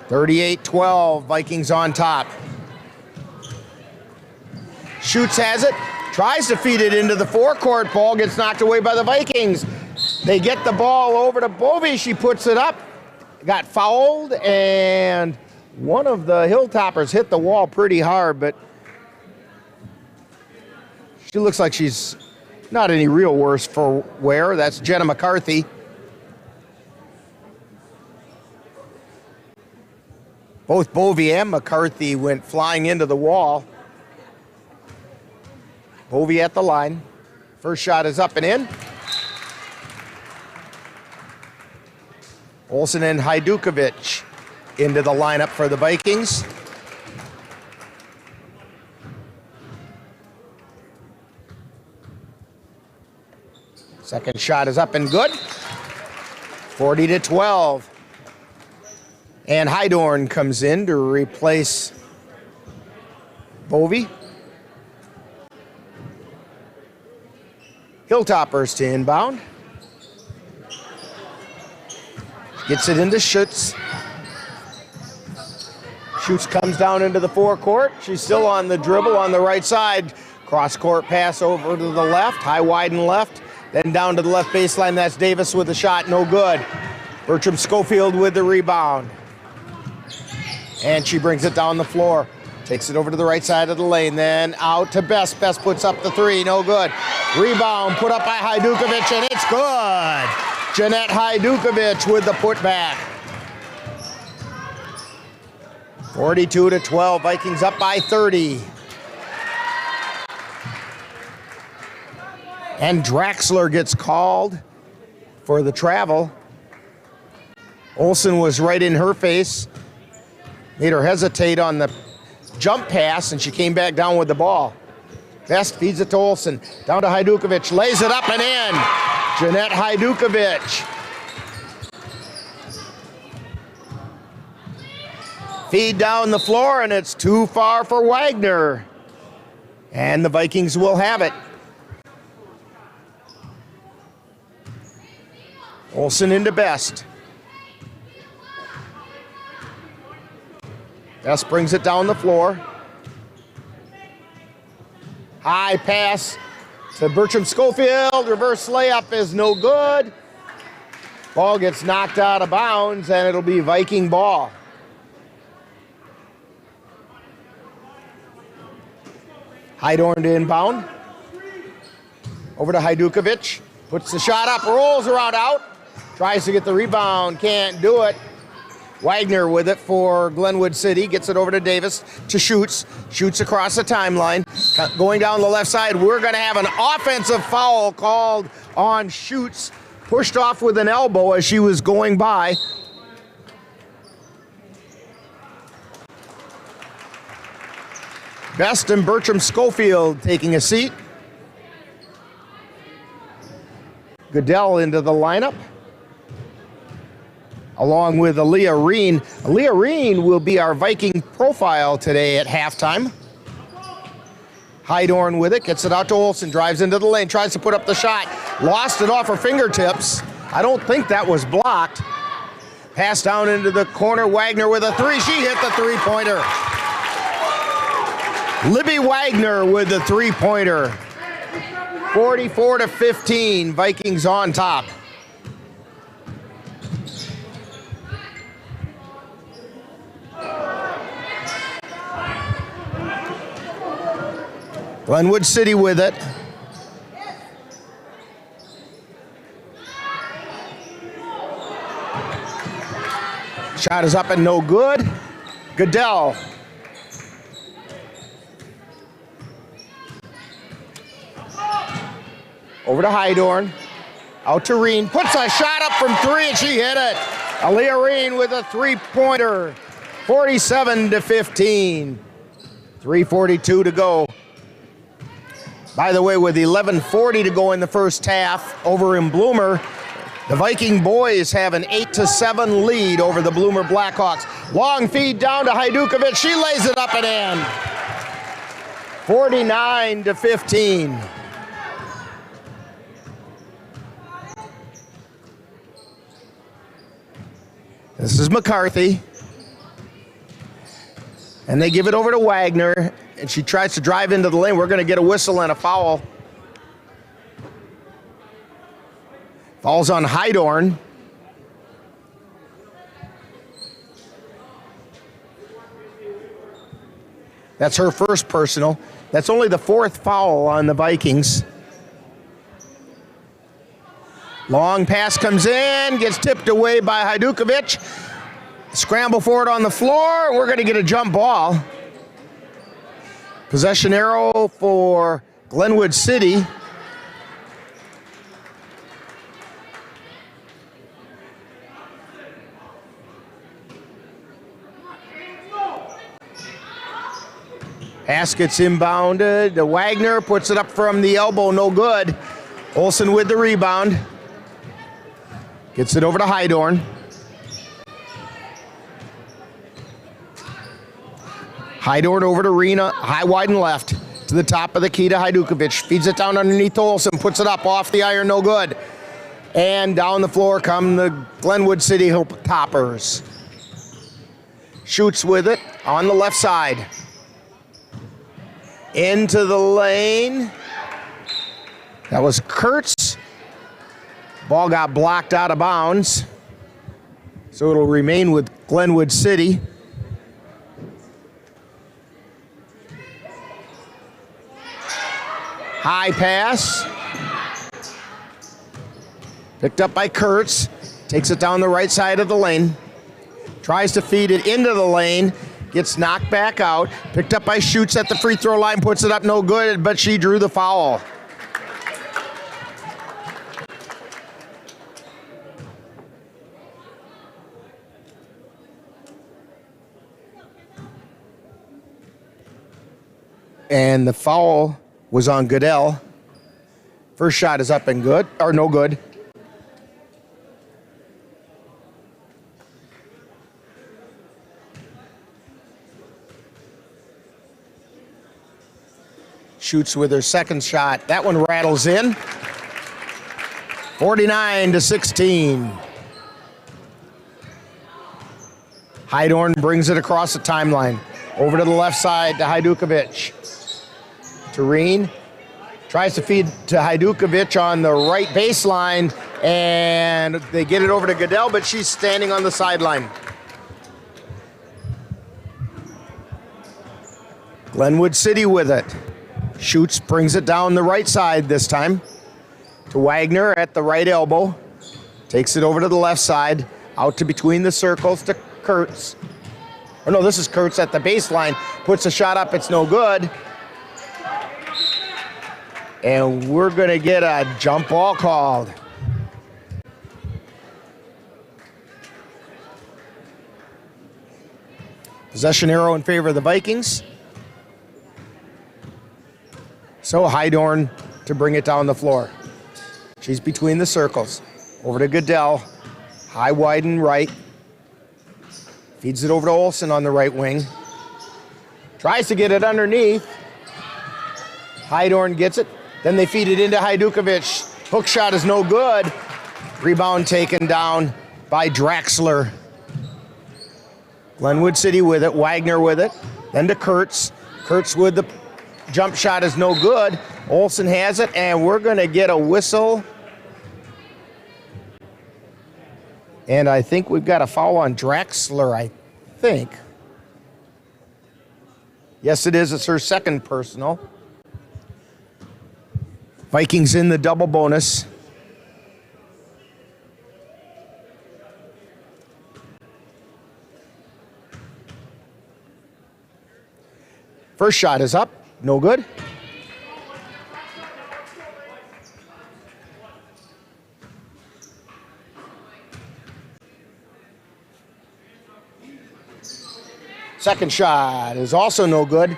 38-12, Vikings on top. Shoots has it, tries to feed it into the forecourt. Ball gets knocked away by the Vikings. They get the ball over to Bovey. She puts it up. Got fouled, and one of the Hilltoppers hit the wall pretty hard, but she looks like she's not any real worse for wear. That's Jenna McCarthy. Both Bovey and McCarthy went flying into the wall. Bovey at the line. First shot is up and in. Olsen and Hajdukovic into the lineup for the Vikings. Second shot is up and good. 40-12. And Hydorn comes in to replace Bovey. Hilltoppers to inbound. Gets it into Schutz. Schutz comes down into the forecourt. She's still on the dribble on the right side. Cross-court pass over to the left, high, wide, and left. Then down to the left baseline. That's Davis with the shot, no good. Bertram Schofield with the rebound. And she brings it down the floor. Takes it over to the right side of the lane, then out to Best. Best puts up the three, no good. Rebound put up by Hajdukovic, and it's good. Jeanette Hajdukovic with the putback. 42-12, Vikings up by 30. And Draxler gets called for the travel. Olsen was right in her face. Made her hesitate on the jump pass, and she came back down with the ball. Best feeds it to Olsen. Down to Hajdukovic, lays it up and in. Jeanette Hajdukovic. Feed down the floor, and it's too far for Wagner. And the Vikings will have it. Olsen into Best. Best brings it down the floor. High pass to Bertram Schofield. Reverse layup is no good. Ball gets knocked out of bounds, and it'll be Viking ball. Hydorn to inbound. Over to Hajdukovic. Puts the shot up, rolls around out. Tries to get the rebound, can't do it. Wagner with it for Glenwood City. Gets it over to Davis to Schutz. Shoots across the timeline. Going down the left side, we're going to have an offensive foul called on Schutz. Pushed off with an elbow as she was going by. Best and Bertram Schofield taking a seat. Goodell into the lineup, along with Aaliyah Reen. Aaliyah Reen will be our Viking profile today at halftime. Hydorn with it, gets it out to Olsen, drives into the lane, tries to put up the shot. Lost it off her fingertips. I don't think that was blocked. Pass down into the corner, Wagner with a three. She hit the three-pointer. Libby Wagner with the three-pointer. 44-15, Vikings on top. Glenwood City with it. Shot is up and no good. Goodell. Over to Hydorn. Out to Reen. Puts a shot up from three, and she hit it. Aaliyah Reen with a three-pointer. 47-15. 3:42 to go. By the way, with 11:40 to go in the first half over in Bloomer, the Viking boys have an 8-7 lead over the Bloomer Blackhawks. Long feed down to Hajdukovic. She lays it up and in. 49-15. This is McCarthy. And they give it over to Wagner, and she tries to drive into the lane. We're going to get a whistle and a foul. Falls on Hydorn. That's her first personal. That's only the fourth foul on the Vikings. Long pass comes in, gets tipped away by Hajdukovic. Scramble for it on the floor. We're going to get a jump ball. Possession arrow for Glenwood City. Pass gets inbounded. The Wagner puts it up from the elbow, no good. Olsen with the rebound. Gets it over to Hydorn. Hydorn over to Rena, high, wide, and left. To the top of the key to Hajdukovic. Feeds it down underneath Olsen, puts it up off the iron, no good. And down the floor come the Glenwood City Hilltoppers. Shoots with it on the left side. Into the lane. That was Kurtz. Ball got blocked out of bounds. So it'll remain with Glenwood City. High pass. Picked up by Kurtz. Takes it down the right side of the lane. Tries to feed it into the lane. Gets knocked back out. Picked up by Schutz at the free throw line. Puts it up, no good, but she drew the foul. And the foul was on Goodell. First shot is up and good, or no good. Shoots with her second shot. That one rattles in. 49-16. Hydorn brings it across the timeline. Over to the left side to Hajdukovic. Tureen tries to feed to Hajdukovic on the right baseline, and they get it over to Goodell, but she's standing on the sideline. Glenwood City with it. Shoots, brings it down the right side this time to Wagner at the right elbow. Takes it over to the left side, out to between the circles to Kurtz. Oh no, this is Kurtz at the baseline. Puts a shot up, it's no good. And we're gonna get a jump ball called. Possession arrow in favor of the Vikings. So Hydorn to bring it down the floor. She's between the circles. Over to Goodell. High, wide, and right. Feeds it over to Olsen on the right wing. Tries to get it underneath. Hydorn gets it. Then they feed it into Hajdukovic. Hook shot is no good. Rebound taken down by Draxler. Glenwood City with it. Wagner with it. Then to Kurtz. Kurtz with the jump shot is no good. Olsen has it, and we're going to get a whistle. And I think we've got a foul on Draxler, I think. Yes, it is. It's her second personal. Vikings in the double bonus. First shot is up. No good. Second shot is also no good.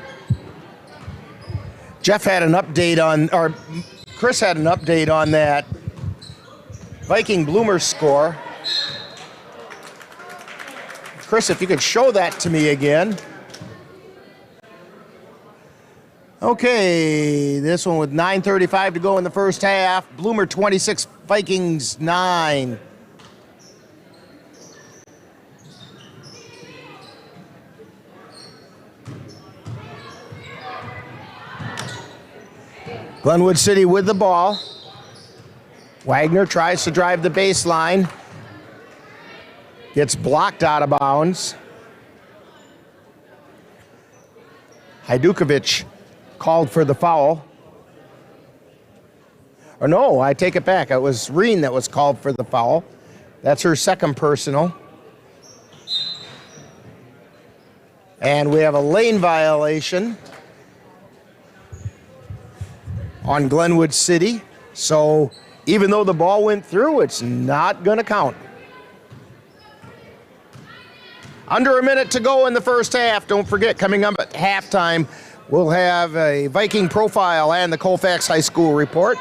Jeff had an update on, or Chris had an update on that Viking Bloomer score. Chris, if you could show that to me again. Okay, this one with 9:35 to go in the first half. Bloomer 26, Vikings 9. Glenwood City with the ball. Wagner tries to drive the baseline. Gets blocked out of bounds. Hajdukovic called for the foul. Or no, I take it back. It was Reen that was called for the foul. That's her second personal. And we have a lane violation on Glenwood City. So even though the ball went through, it's not going to count. Under a minute to go in the first half. Don't forget, coming up at halftime, we'll have a Viking profile and the Colfax High School report.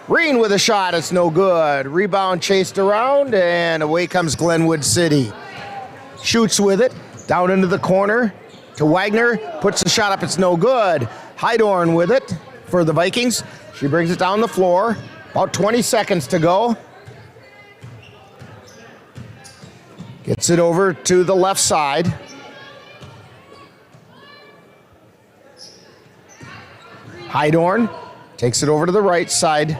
Green with a shot, it's no good. Rebound chased around, and away comes Glenwood City. Shoots with it, down into the corner to Wagner, puts the shot up, it's no good. Hydorn with it for the Vikings. She brings it down the floor, about 20 seconds to go. Gets it over to the left side. Hydorn takes it over to the right side.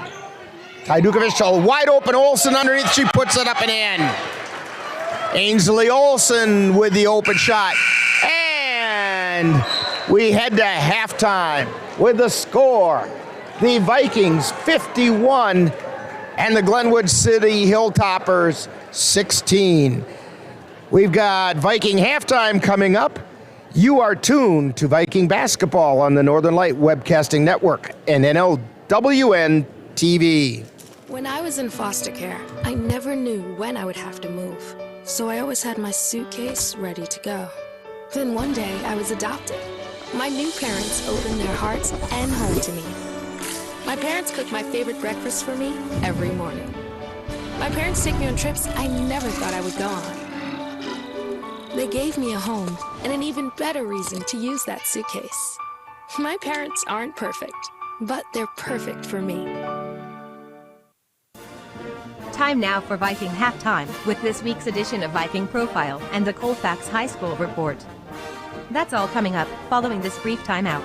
Tajdukovic, wide open, Olsen underneath, she puts it up and in. Ainsley Olsen with the open shot. And we head to halftime with the score. The Vikings 51 and the Glenwood City Hilltoppers 16. We've got Viking halftime coming up. You are tuned to Viking basketball on the Northern Light Webcasting Network and NLWN-TV. When I was in foster care, I never knew when I would have to move, so I always had my suitcase ready to go. Then one day, I was adopted. My new parents opened their hearts and home to me. My parents cook my favorite breakfast for me every morning. My parents take me on trips I never thought I would go on. They gave me a home and an even better reason to use that suitcase. My parents aren't perfect, but they're perfect for me. Time now for Viking Halftime with this week's edition of Viking Profile and the Colfax High School Report. That's all coming up following this brief timeout.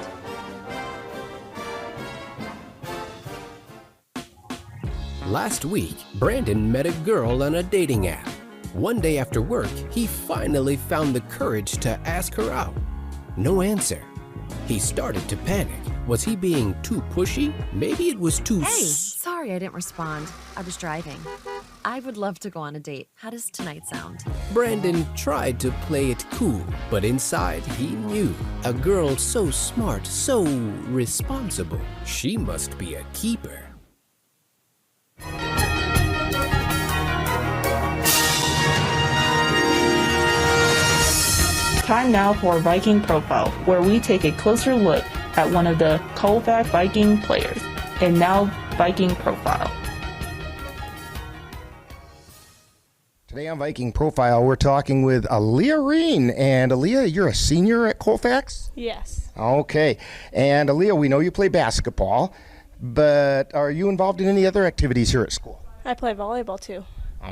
Last week, Brandon met a girl on a dating app. One day after work, he finally found the courage to ask her out. No answer. He started to panic. Was he being too pushy? Maybe it was too... Hey, sorry I didn't respond. I was driving. I would love to go on a date. How does tonight sound? Brandon tried to play it cool, but inside he knew. A girl so smart, so responsible. She must be a keeper. Time now for Viking Profile, where we take a closer look at one of the Colfax Viking players. And now, Viking Profile. Today on Viking Profile, we're talking with Aaliyah Reen. And Aaliyah, you're a senior at Colfax? Yes. Okay. And Aaliyah, we know you play basketball, but are you involved in any other activities here at school? I play volleyball too.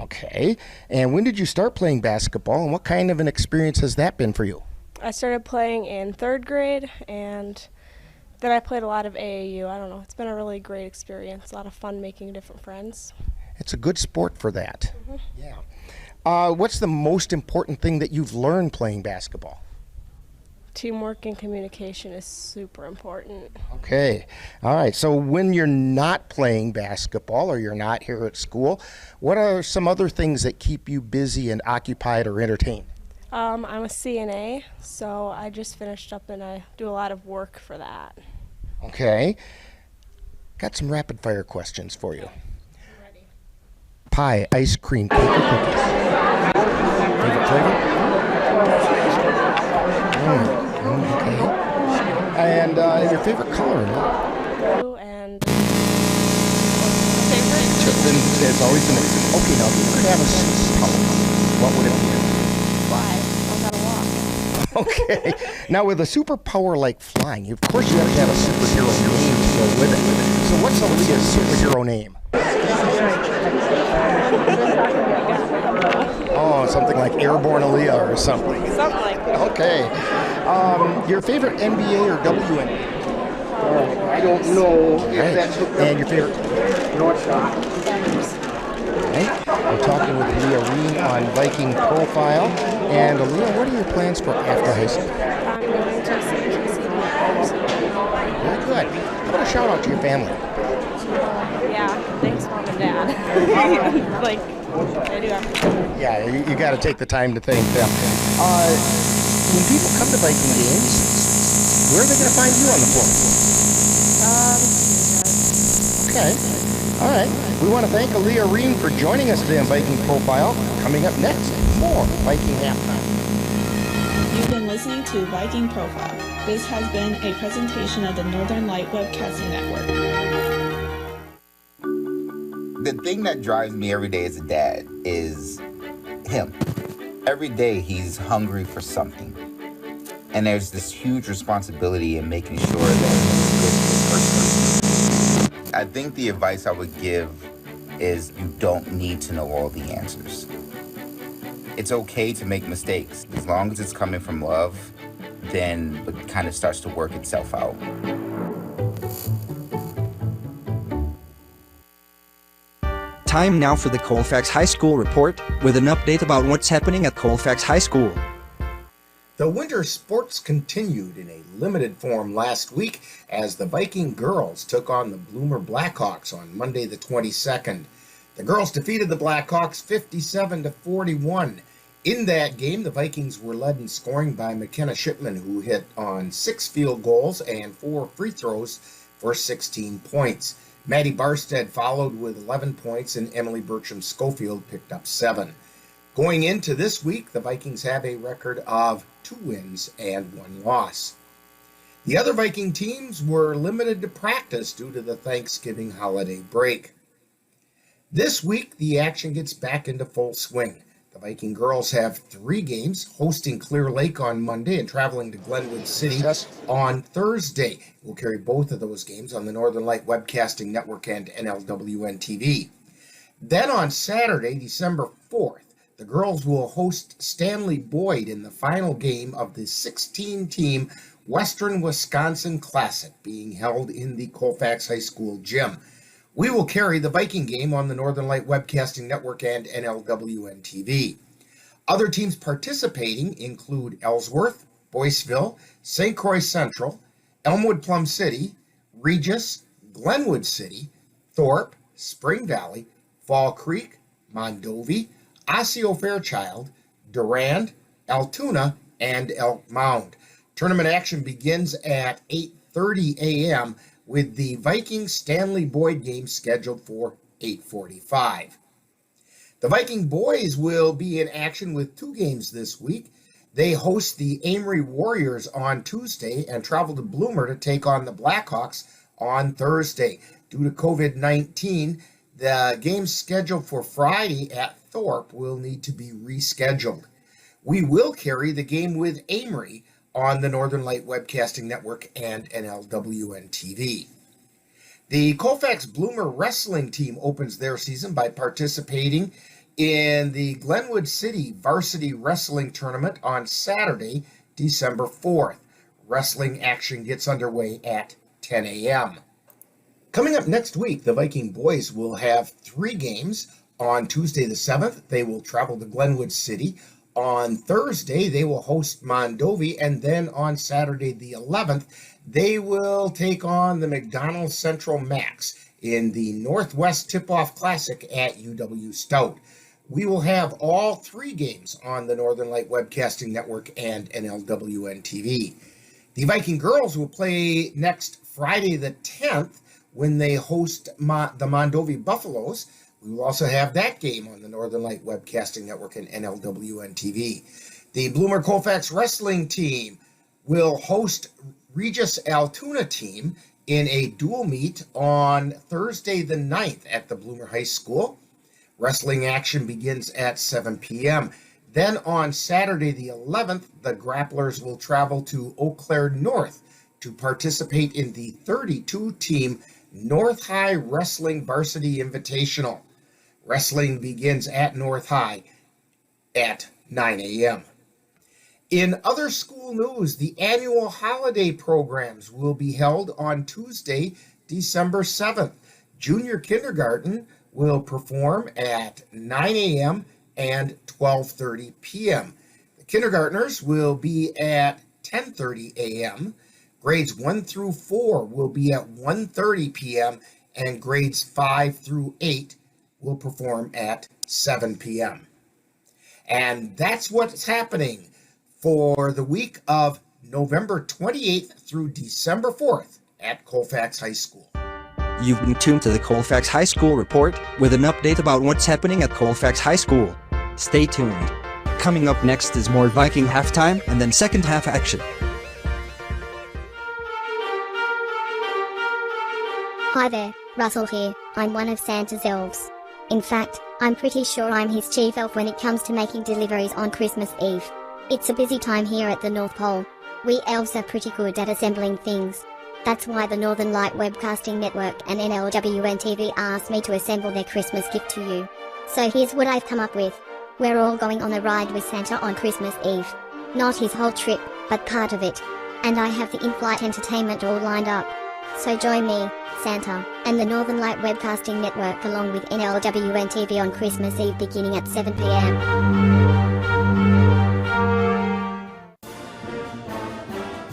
Okay. And when did you start playing basketball, and what kind of an experience has that been for you? I started playing in 3rd grade, and then I played a lot of AAU. I don't know. It's been a really great experience. A lot of fun making different friends. It's a good sport for that. Mm-hmm. Yeah. What's the most important thing that you've learned playing basketball? Teamwork and communication is super important. Okay. All right. So when you're not playing basketball or you're not here at school, what are some other things that keep you busy and occupied or entertained? I'm a CNA, so I just finished up and I do a lot of work for that. Okay. Got some rapid fire questions for you. Ready. Pie, ice cream, cake, or cookies? Favorite flavor? Okay. And your favorite color? Blue and favorite? It's always been okay. Now, if you could have a superpower, what would it be? Fly. I gotta walk. Okay. Now, with a superpower like flying, of course you have to have a superhero name to go with it. So, what's Aaliyah's superhero name? Oh, something like Airborne Aaliyah or something. Something like that. Okay. Your favorite NBA or WNBA? I don't know if that's... And your favorite? North Shot. Okay. We're talking with Aaliyah Reen on Viking Profile. And Aaliyah, what are your plans for after high school? I'm going to CKC. Very good. How about a shout out to your family? Yeah, thanks Mom and Dad. Like, I do have to. Yeah, you got to take the time to thank them. when people come to Viking games, where are they going to find you on the floor? Okay. All right. We want to thank Aaliyah Ream for joining us today on Viking Profile. Coming up next, more Viking Halftime. You've been listening to Viking Profile. This has been a presentation of the Northern Light Webcasting Network. The thing that drives me every day as a dad is him. Every day he's hungry for something. And there's this huge responsibility in making sure that he's good for the person. I think the advice I would give is you don't need to know all the answers. It's okay to make mistakes. As long as it's coming from love, then it kind of starts to work itself out. Time now for the Colfax High School report with an update about what's happening at Colfax High School. The winter sports continued in a limited form last week as the Viking girls took on the Bloomer Blackhawks on Monday the 22nd. The girls defeated the Blackhawks 57-41. In that game, the Vikings were led in scoring by McKenna Shipman, who hit on 6 field goals and 4 free throws for 16 points. Maddie Barstead followed with 11 points, and Emily Bertram Schofield picked up 7. Going into this week, the Vikings have a record of 2 wins and 1 loss. The other Viking teams were limited to practice due to the Thanksgiving holiday break. This week, the action gets back into full swing. The Viking girls have 3 games, hosting Clear Lake on Monday and traveling to Glenwood City on Thursday. We'll carry both of those games on the Northern Light Webcasting Network and NLWN-TV. Then on Saturday, December 4th, the girls will host Stanley Boyd in the final game of the 16-team Western Wisconsin Classic being held in the Colfax High School gym. We will carry the Viking game on the Northern Light Webcasting Network and NLWN-TV. Other teams participating include Ellsworth, Boyceville, St. Croix Central, Elmwood Plum City, Regis, Glenwood City, Thorpe, Spring Valley, Fall Creek, Mondovi, Osseo Fairchild, Durand, Altoona, and Elk Mound. Tournament action begins at 8:30 a.m. with the Viking Stanley Boyd game scheduled for 8:45. The Viking boys will be in action with 2 games this week. They host the Amory Warriors on Tuesday and travel to Bloomer to take on the Blackhawks on Thursday. Due to COVID-19, the game scheduled for Friday at Thorpe will need to be rescheduled. We will carry the game with Amory on the Northern Light Webcasting Network and NLWN-TV. The Colfax Bloomer wrestling team opens their season by participating in the Glenwood City Varsity Wrestling Tournament on Saturday, December 4th. Wrestling action gets underway at 10 a.m. Coming up next week, the Viking boys will have 3 games. On Tuesday the 7th, they will travel to Glenwood City. On Thursday, they will host Mondovi, and then on Saturday the 11th, they will take on the McDonald Central Max in the Northwest Tip-Off Classic at UW Stout. We will have all 3 games on the Northern Light Webcasting Network and NLWN-TV. The Viking girls will play next Friday the 10th when they host the Mondovi Buffaloes. We will also have that game on the Northern Light Webcasting Network and NLWN-TV. The Bloomer Colfax wrestling team will host Regis Altoona team in a dual meet on Thursday the 9th at the Bloomer High School. Wrestling action begins at 7 p.m. Then on Saturday the 11th, the Grapplers will travel to Eau Claire North to participate in the 32-team North High Wrestling Varsity Invitational. Wrestling begins at North High at 9 a.m. In other school news, the annual holiday programs will be held on Tuesday, December 7th. Junior kindergarten will perform at 9 a.m. and 12:30 p.m. The kindergartners will be at 10:30 a.m. Grades 1 through 4 will be at 1:30 p.m. and grades 5 through 8 will perform at 7 p.m. And that's what's happening for the week of November 28th through December 4th at Colfax High School. You've been tuned to the Colfax High School Report with an update about what's happening at Colfax High School. Stay tuned. Coming up next is more Viking halftime and then second half action. Hi there, Russell here. I'm one of Santa's elves. In fact, I'm pretty sure I'm his chief elf when it comes to making deliveries on Christmas Eve. It's a busy time here at the North Pole. We elves are pretty good at assembling things. That's why the Northern Light Webcasting Network and NLWN-TV asked me to assemble their Christmas gift to you. So here's what I've come up with. We're all going on a ride with Santa on Christmas Eve. Not his whole trip, but part of it. And I have the in-flight entertainment all lined up. So join me, Santa, and the Northern Light Webcasting Network along with NLWN-TV on Christmas Eve beginning at 7 p.m.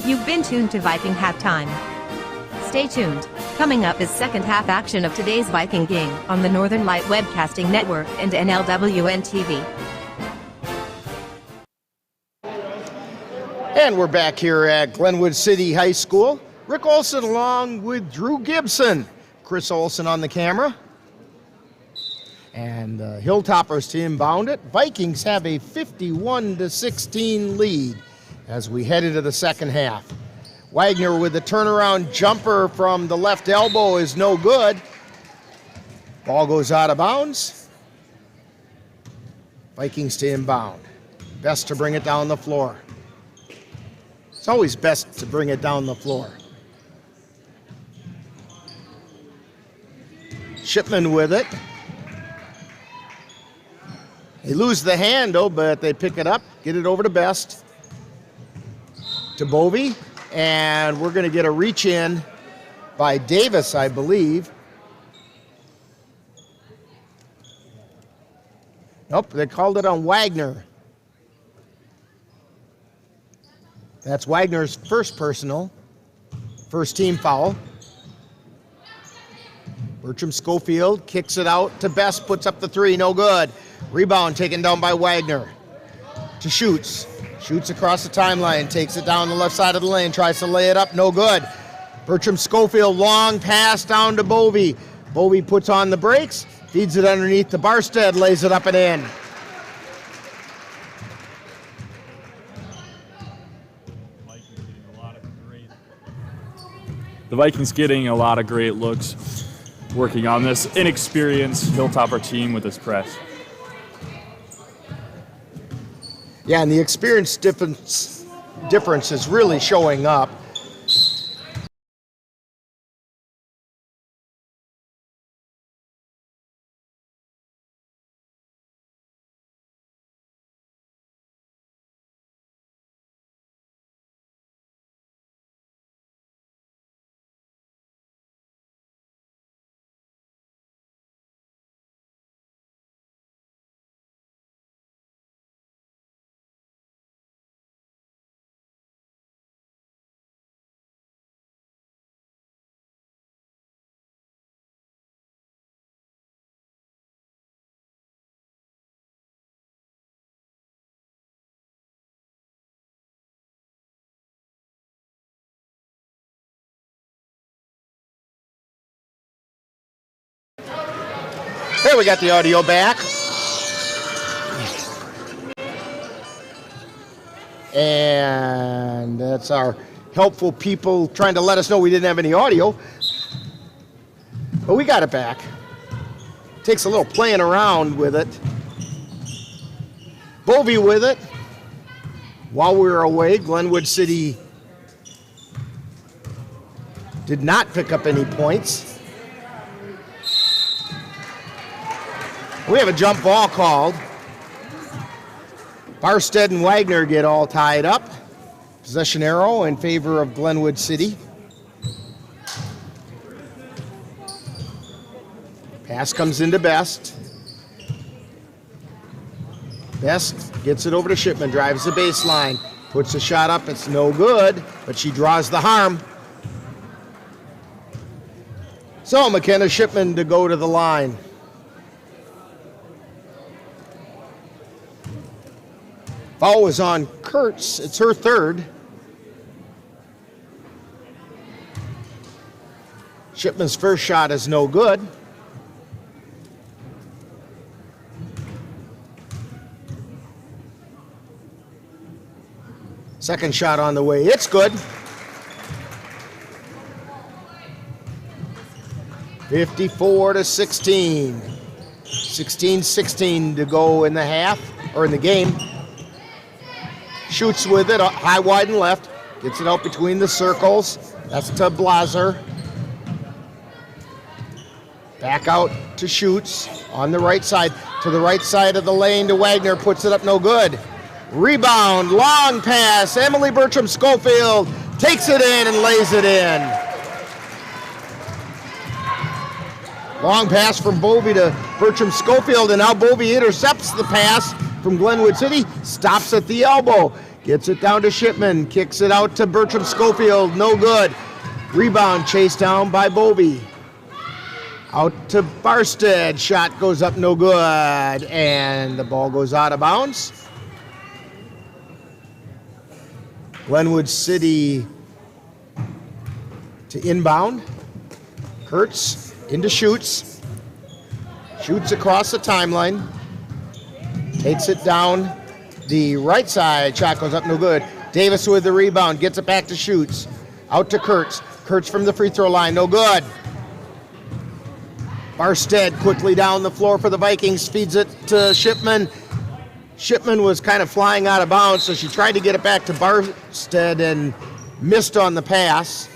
You've been tuned to Viking Halftime. Stay tuned. Coming up is second half action of today's Viking game on the Northern Light Webcasting Network and NLWN-TV. And we're back here at Glenwood City High School. Rick Olson along with Drew Gibson. Chris Olson on the camera. And the Hilltoppers to inbound it. Vikings have a 51-16 lead as we head into the second half. Wagner with the turnaround jumper from the left elbow is no good. Ball goes out of bounds. Vikings to inbound. Best to bring it down the floor. It's always best to bring it down the floor. Shipman with it. They lose the handle, but they pick it up, get it over to Best. To Bovey, and we're going to get a reach in by Davis, I believe. Nope, they called it on Wagner. That's Wagner's first personal, first team foul. Bertram Schofield kicks it out to Best, puts up the three, no good. Rebound taken down by Wagner. To Schutz. Shoots across the timeline, takes it down the left side of the lane, tries to lay it up, no good. Bertram Schofield, long pass down to Bovey. Bovey puts on the brakes, feeds it underneath to Barstead, lays it up and in. The Vikings getting a lot of great looks, working on this inexperienced Hilltopper team with this press. Yeah, and the experience difference is really showing up. There, we got the audio back. And that's our helpful people trying to let us know we didn't have any audio. But we got it back. Takes a little playing around with it. Bovey with it. While we were away, Glenwood City did not pick up any points. We have a jump ball called. Barstead and Wagner get all tied up. Possession arrow in favor of Glenwood City. Pass comes into Best. Best gets it over to Shipman, drives the baseline, puts the shot up, it's no good, but she draws the harm. So McKenna Shipman to go to the line. Foul was on Kurtz. It's her third. Shipman's first shot is no good. Second shot on the way. It's good. 54-16. 16-16 to go in the half, or in the game. Shoots with it, high, wide, and left. Gets it out between the circles. That's to Blaser. Back out to Schutz on the right side. To the right side of the lane to Wagner. Puts it up, no good. Rebound, long pass. Emily Bertram Schofield takes it in and lays it in. Long pass from Bovey to Bertram Schofield, and now Bovey intercepts the pass from Glenwood City, stops at the elbow, gets it down to Shipman, kicks it out to Bertram Schofield, no good. Rebound chased down by Bovey. Out to Barstead, shot goes up, no good, and the ball goes out of bounds. Glenwood City to inbound. Kurtz into Schutz. Shoots across the timeline. Takes it down the right side. Shot goes up, no good. Davis with the rebound. Gets it back to Schutz. Out to Kurtz. Kurtz from the free throw line. No good. Barstead quickly down the floor for the Vikings. Feeds it to Shipman. Shipman was kind of flying out of bounds, so she tried to get it back to Barstead and missed on the pass.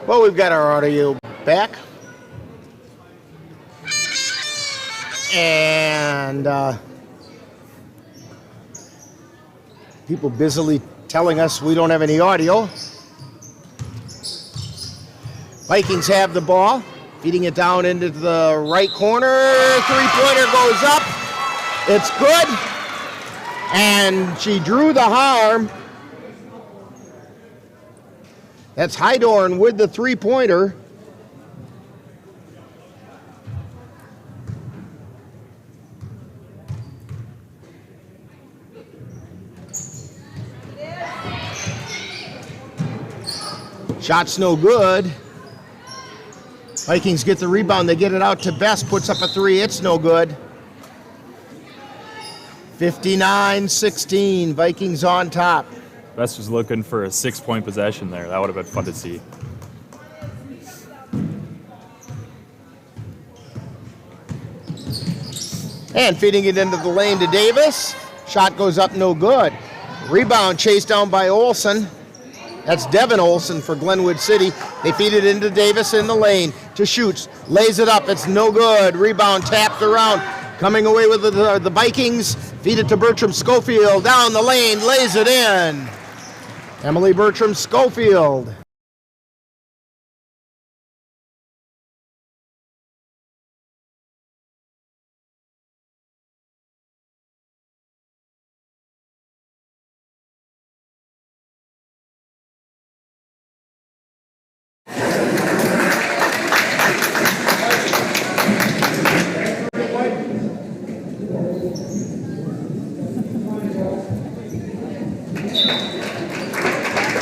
Well, we've got our audio back. And people busily telling us we don't have any audio. Vikings have the ball, feeding it down into the right corner. Three-pointer goes up. It's good. And she drew the harm. That's Hydorn with the three-pointer. Shot's no good. Vikings get the rebound. They get it out to Best. Puts up a three. It's no good. 59-16. Vikings on top. Best was looking for a 6-point possession there. That would have been fun to see. And feeding it into the lane to Davis. Shot goes up, no good. Rebound chased down by Olsen. That's Devin Olsen for Glenwood City. They feed it into Davis in the lane to Schutz. Lays it up, it's no good. Rebound tapped around. Coming away with the Vikings. Feed it to Bertram Schofield. Down the lane, lays it in. Emily Bertram Schofield.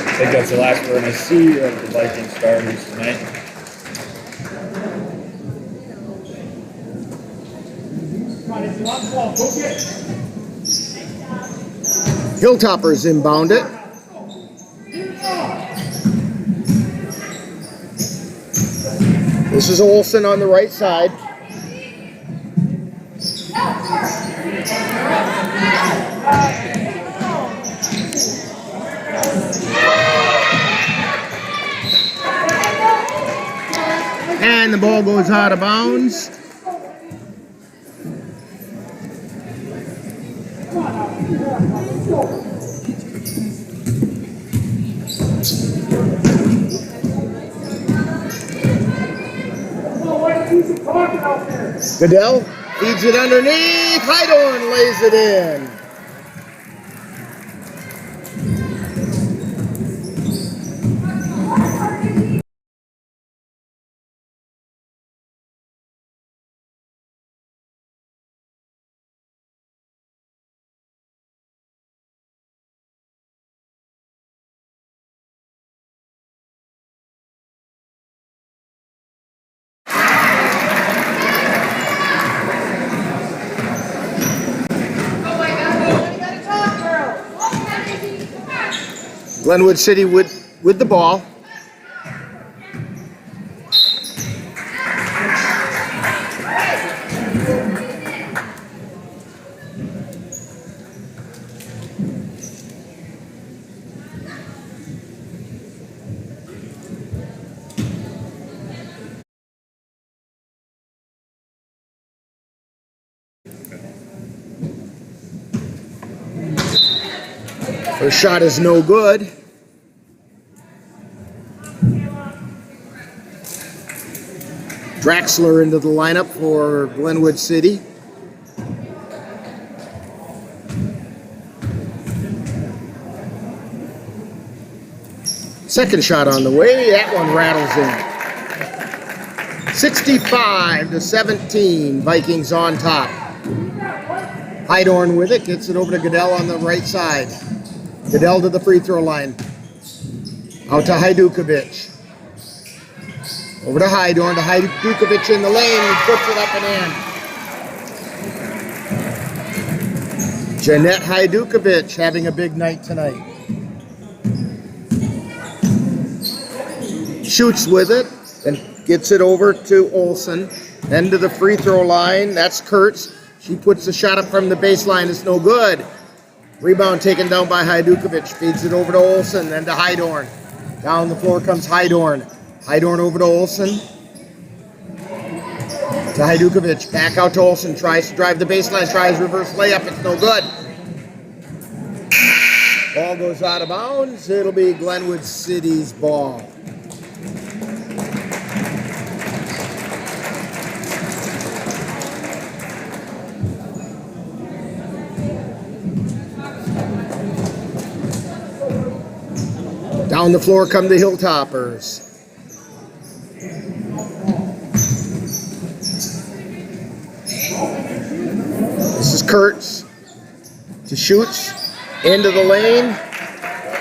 I think that's the last we're going to see of the Viking starters tonight. Hilltoppers inbound it. This is Olsen on the right side. And the ball goes out of bounds. Goodell feeds it underneath. Hydorn lays it in. Glenwood City with the ball. First shot is no good. Draxler into the lineup for Glenwood City. Second shot on the way. That one rattles in. 65-17. Vikings on top. Hydorn with it. Gets it over to Goodell on the right side. Goodell to the free throw line. Out to Hajdukovic. Over to Hydorn, to Hajdukovic in the lane. He puts it up and in. Jeanette Hajdukovic having a big night tonight. Shoots with it and gets it over to Olsen. Then to the free throw line. That's Kurtz. She puts the shot up from the baseline. It's no good. Rebound taken down by Hajdukovic. Feeds it over to Olsen, then to Hydorn. Down the floor comes Hydorn. Hydorn over to Olsen. To Hajdukovic. Back out to Olsen. Tries to drive the baseline. Tries reverse layup. It's no good. Ball goes out of bounds. It'll be Glenwood City's ball. Down the floor come the Hilltoppers. This is Kurtz to Schutz into the lane.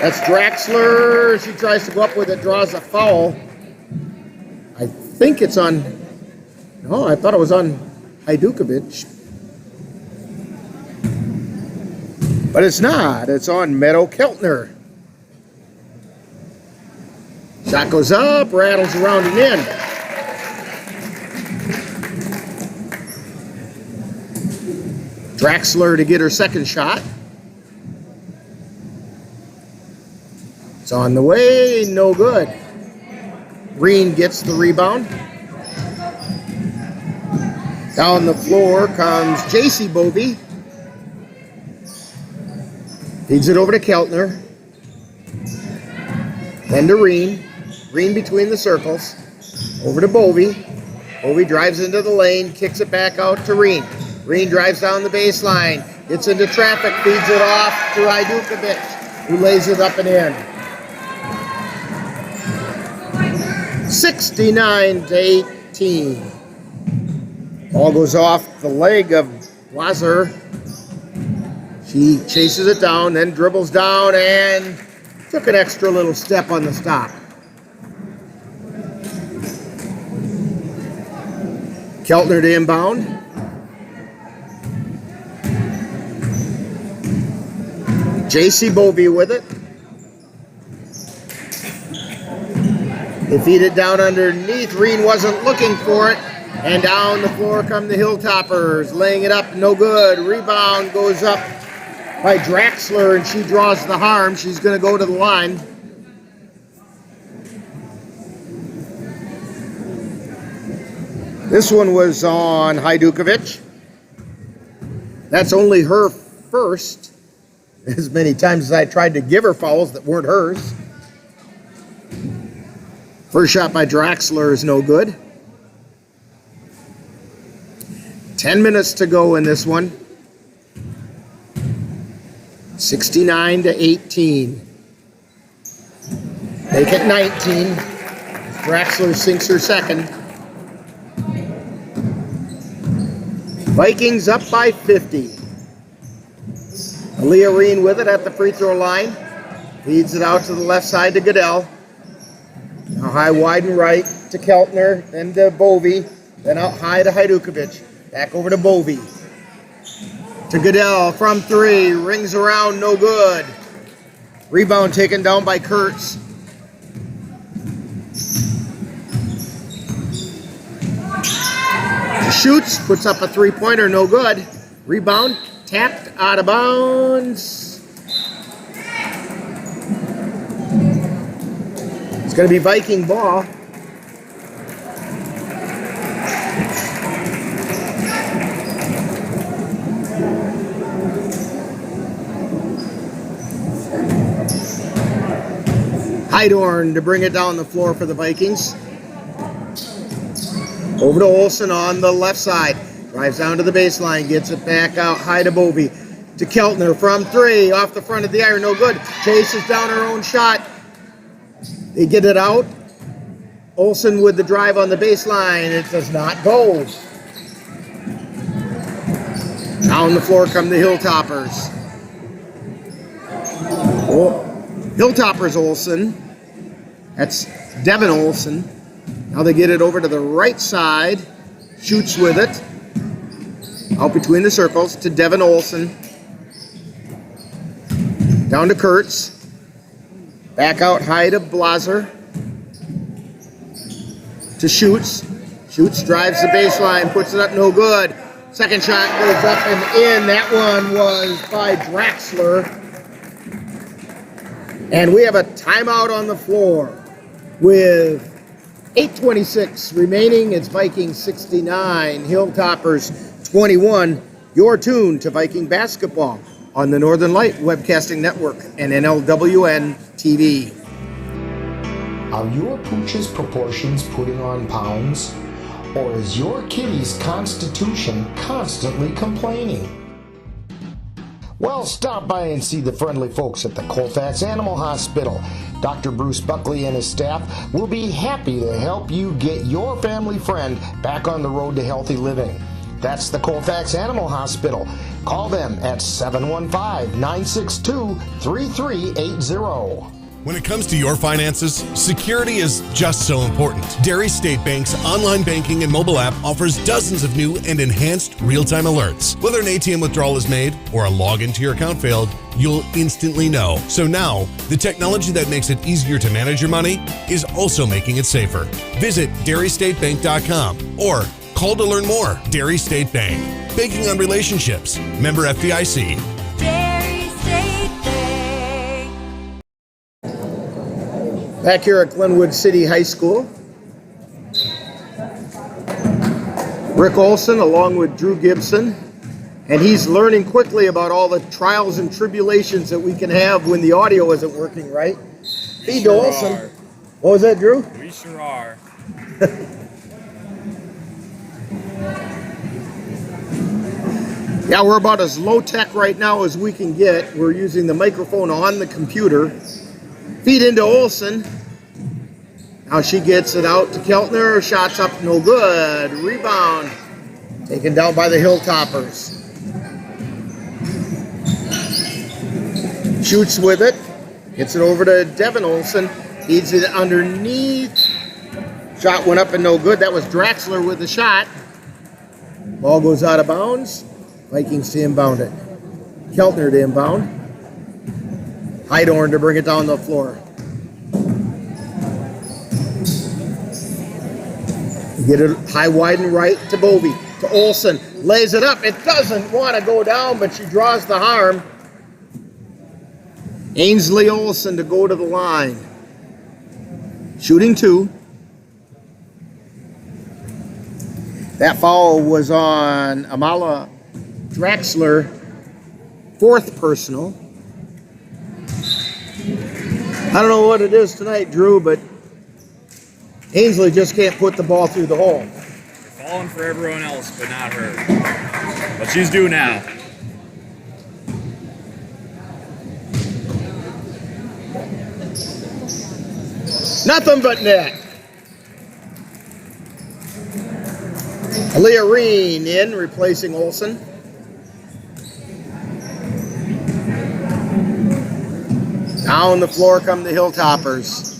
That's Draxler. She tries to go up with it, draws a foul. I think it's on. No, I thought it was on Hajdukovic. But it's not. It's on Meadow Keltner. Shot goes up, rattles around and in. Draxler to get her second shot. It's on the way, no good. Green gets the rebound. Down the floor comes J.C. Bovey. Feeds it over to Keltner. Then to Reen. Reen between the circles. Over to Bovey. Bovey drives into the lane, kicks it back out to Reen. Reen drives down the baseline, gets into traffic, feeds it off to Hajdukovic, who lays it up and in. 69-18. Ball goes off the leg of Lazar. She chases it down, then dribbles down and took an extra little step on the stop. Keltner to inbound. J.C. Bovey with it. They feed it down underneath. Reen wasn't looking for it. And down the floor come the Hilltoppers. Laying it up, no good. Rebound goes up by Draxler, and she draws the harm. She's going to go to the line. This one was on Hajdukovic. That's only her first. As many times as I tried to give her fouls that weren't hers. First shot by Draxler is no good. 10 minutes to go in this one. 69-18. Make it 19. Draxler sinks her second. Vikings up by 50. Aaliyah Reen with it at the free throw line. Feeds it out to the left side to Goodell. Now high, wide, and right to Keltner, then to Bovey, then out high to Hajdukovic. Back over to Bovey. To Goodell from three, rings around, no good. Rebound taken down by Kurtz. Shoots, puts up a three-pointer, no good. Rebound, tapped out of bounds. It's going to be Viking ball. Heidorn to bring it down the floor for the Vikings. Over to Olsen on the left side. Drives down to the baseline, gets it back out high to Bovey. To Keltner from three, off the front of the iron, no good. Chases down her own shot. They get it out. Olsen with the drive on the baseline. It does not go. Down the floor come the Hilltoppers. Oh, Hilltoppers Olsen. That's Devin Olsen. Now they get it over to the right side. Shoots with it. Out between the circles to Devin Olsen. Down to Kurtz. Back out high to Blaser. To Schutz. Schutz drives the baseline, puts it up, no good. Second shot goes up and in. That one was by Draxler. And we have a timeout on the floor with 8:26 remaining. It's Vikings 69, Hilltoppers 21. You're tuned to Viking basketball on the Northern Light Webcasting Network and NLWN-TV. Are your pooch's proportions putting on pounds? Or is your kitty's constitution constantly complaining? Well, stop by and see the friendly folks at the Colfax Animal Hospital. Dr. Bruce Buckley and his staff will be happy to help you get your family friend back on the road to healthy living. That's the Colfax Animal Hospital. Call them at 715-962-3380. When it comes to your finances, security is just so important. Dairy State Bank's online banking and mobile app offers dozens of new and enhanced real-time alerts. Whether an ATM withdrawal is made or a login to your account failed, you'll instantly know. So now, the technology that makes it easier to manage your money is also making it safer. Visit dairystatebank.com or call to learn more. Dairy State Bank. Banking on relationships. Member FDIC. Back here at Glenwood City High School. Rick Olson along with Drew Gibson. And he's learning quickly about all the trials and tribulations that we can have when the audio isn't working right. Feed to Olson. What was that, Drew? We sure are. Yeah, we're about as low tech right now as we can get. We're using the microphone on the computer. Feed into Olsen. Now she gets it out to Keltner. Shots up, no good. Rebound. Taken down by the Hilltoppers. Shoots with it. Gets it over to Devin Olsen. Feeds it underneath. Shot went up and no good. That was Draxler with the shot. Ball goes out of bounds. Vikings to inbound it. Keltner to inbound. Heidorn to bring it down the floor. Get it high, wide, and right to Bovey. To Olsen. Lays it up. It doesn't want to go down, but she draws the harm. Ainsley Olsen to go to the line. Shooting 2. That foul was on Amala Draxler, 4th personal. I don't know what it is tonight, Drew, but Ainsley just can't put the ball through the hole. They're falling for everyone else, but not her. But she's due now. Nothing but net. Aaliyah Reen in, replacing Olsen. Down the floor come the Hilltoppers.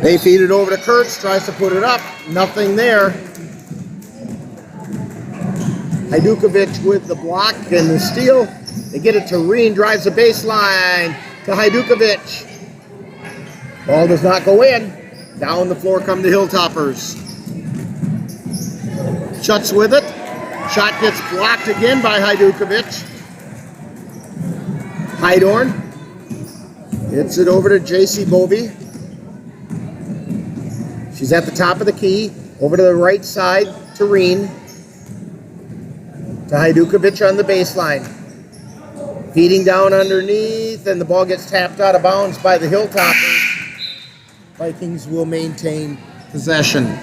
They feed it over to Kurtz, tries to put it up. Nothing there. Hajdukovic with the block and the steal. They get it to Reen, drives the baseline to Hajdukovic. Ball does not go in. Down the floor come the Hilltoppers. Shuts with it. Shot gets blocked again by Hajdukovic. Hydorn hits it over to J.C. Bovey. She's at the top of the key. Over to the right side to Reen. To Hajdukovic on the baseline. Feeding down underneath, and the ball gets tapped out of bounds by the Hilltoppers. Vikings will maintain possession.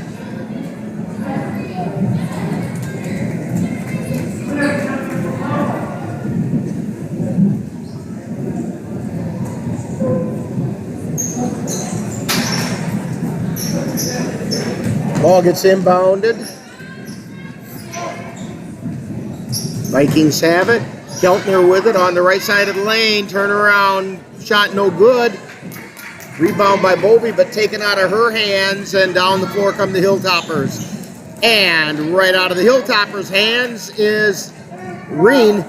Ball gets inbounded. Vikings have it. Keltner with it on the right side of the lane. Turn around. Shot no good. Rebound by Bovey, but taken out of her hands. And down the floor come the Hilltoppers. And right out of the Hilltoppers' hands is Reen.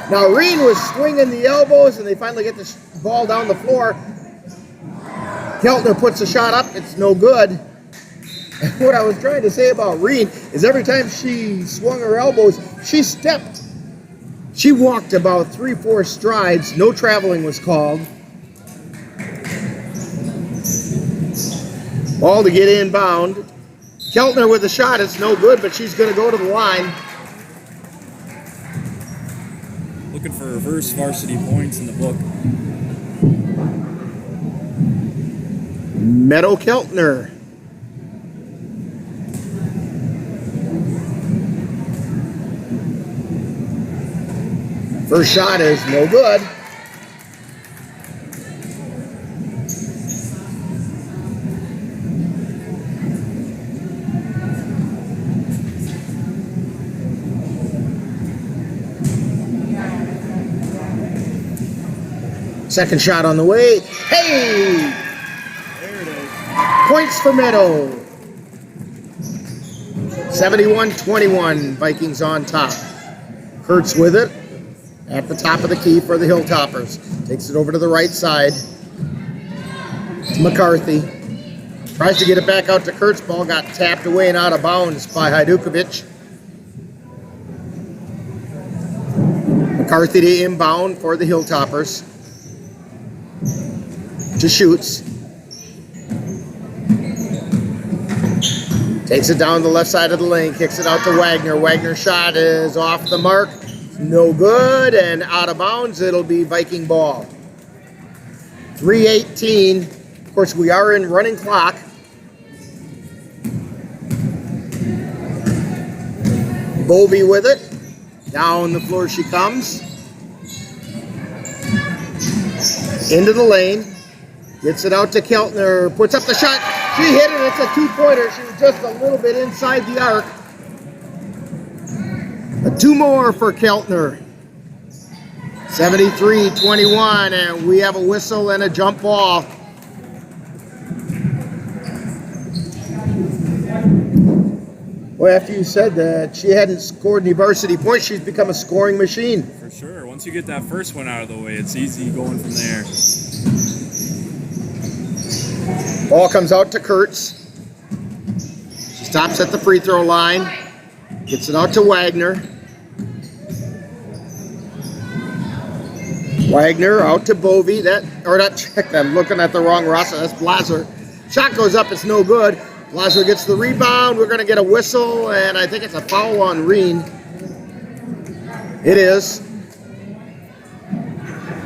Now Reen was swinging the elbows, and they finally get the ball down the floor. Keltner puts the shot up. It's no good. What I was trying to say about Reen is every time she swung her elbows, she stepped. She walked about 3-4 strides. No traveling was called. Ball to get inbound. Keltner with the shot. It's no good, but she's going to go to the line. Looking for reverse varsity points in the book. Meadow Keltner. First shot is no good. Second shot on the way. Hey! There it is. Points for Meadow. 71-21, Vikings on top. Kurtz with it. At the top of the key for the Hilltoppers. Takes it over to the right side. To McCarthy. Tries to get it back out to Kurtz. Ball got tapped away and out of bounds by Hajdukovic. McCarthy to inbound for the Hilltoppers. To Schutz. Takes it down the left side of the lane. Kicks it out to Wagner. Wagner's shot is off the mark. No good, and out of bounds. It'll be Viking ball. 3:18. Of course, we are in running clock. Bovey with it. Down the floor she comes. Into the lane. Gets it out to Keltner. Puts up the shot. She hit it. It's a two-pointer. She was just a little bit inside the arc. Two more for Keltner. 73-21, and we have a whistle and a jump ball. Well, after you said that she hadn't scored any varsity points, she's become a scoring machine. For sure. Once you get that first one out of the way, it's easy going from there. Ball comes out to Kurtz. Stops at the free throw line. Gets it out to Wagner. Wagner out to Bovey. I'm looking at the wrong roster. That's Blaser. Shot goes up. It's no good. Blaser gets the rebound. We're going to get a whistle, and I think it's a foul on Reen. It is.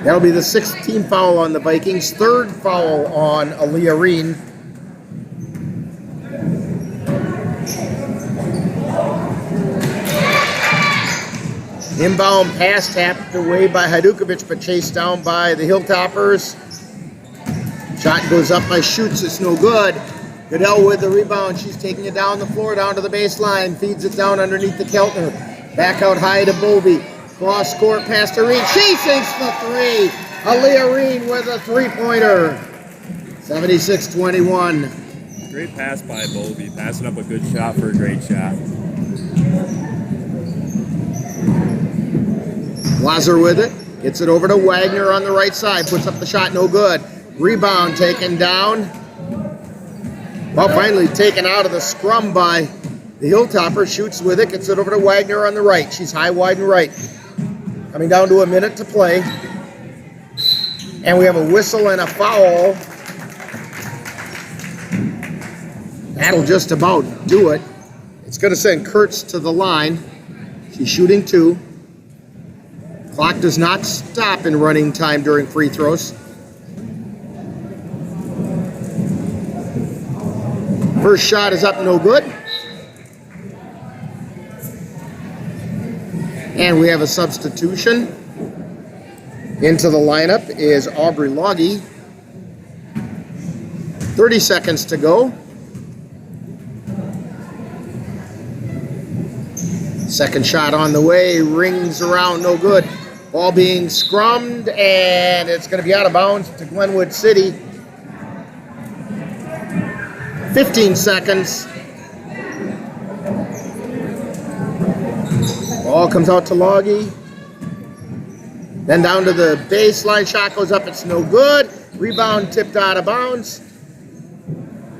That'll be the 16th foul on the Vikings. Third foul on Aaliyah Reen. Inbound pass tapped away by Hadukovic, but chased down by the Hilltoppers. Shot goes up by Schutz. It's no good. Goodell with the rebound. She's taking it down the floor, down to the baseline. Feeds it down underneath the Keltner. Back out high to Bovey. Cross court past to Reen. She sinks the three. Aaliyah Reen with a three-pointer. 76-21. Great pass by Bovey. Passing up a good shot for a great shot. Blaser with it. Gets it over to Wagner on the right side. Puts up the shot. No good. Rebound taken down. Well, finally taken out of the scrum by the Hilltopper. Shoots with it. Gets it over to Wagner on the right. She's high, wide, and right. Coming down to a minute to play. And we have a whistle and a foul. That'll just about do it. It's going to send Kurtz to the line. She's shooting 2. Clock does not stop in running time during free throws. First shot is up, no good. And we have a substitution. Into the lineup is Aubrey Loggy. 30 seconds to go. Second shot on the way, rings around, no good. Ball being scrummed, and it's going to be out of bounds to Glenwood City. 15 seconds. Ball comes out to Loggy. Then down to the baseline, shot goes up, it's no good. Rebound tipped out of bounds.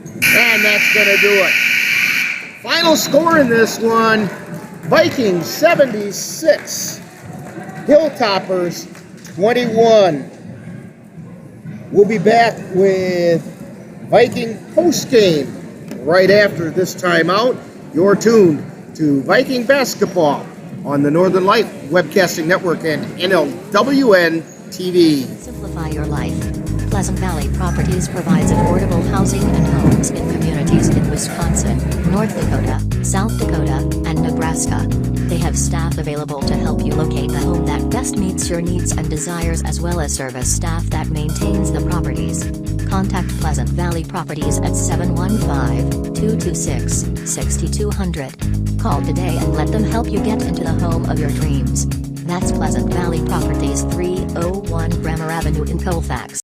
And that's going to do it. Final score in this one, Vikings 76, Hilltoppers 21. We'll be back with Viking postgame right after this timeout. You're tuned to Viking basketball on the Northern Light Webcasting Network and NLWN-TV. Simplify your life. Pleasant Valley Properties provides affordable housing and homes in communities in Wisconsin, North Dakota, South Dakota, and Nebraska. They have staff available to help you locate the home that best meets your needs and desires, as well as service staff that maintains the properties. Contact Pleasant Valley Properties at 715-226-6200. Call today and let them help you get into the home of your dreams. That's Pleasant Valley Properties, 301 Grammar Avenue in Colfax.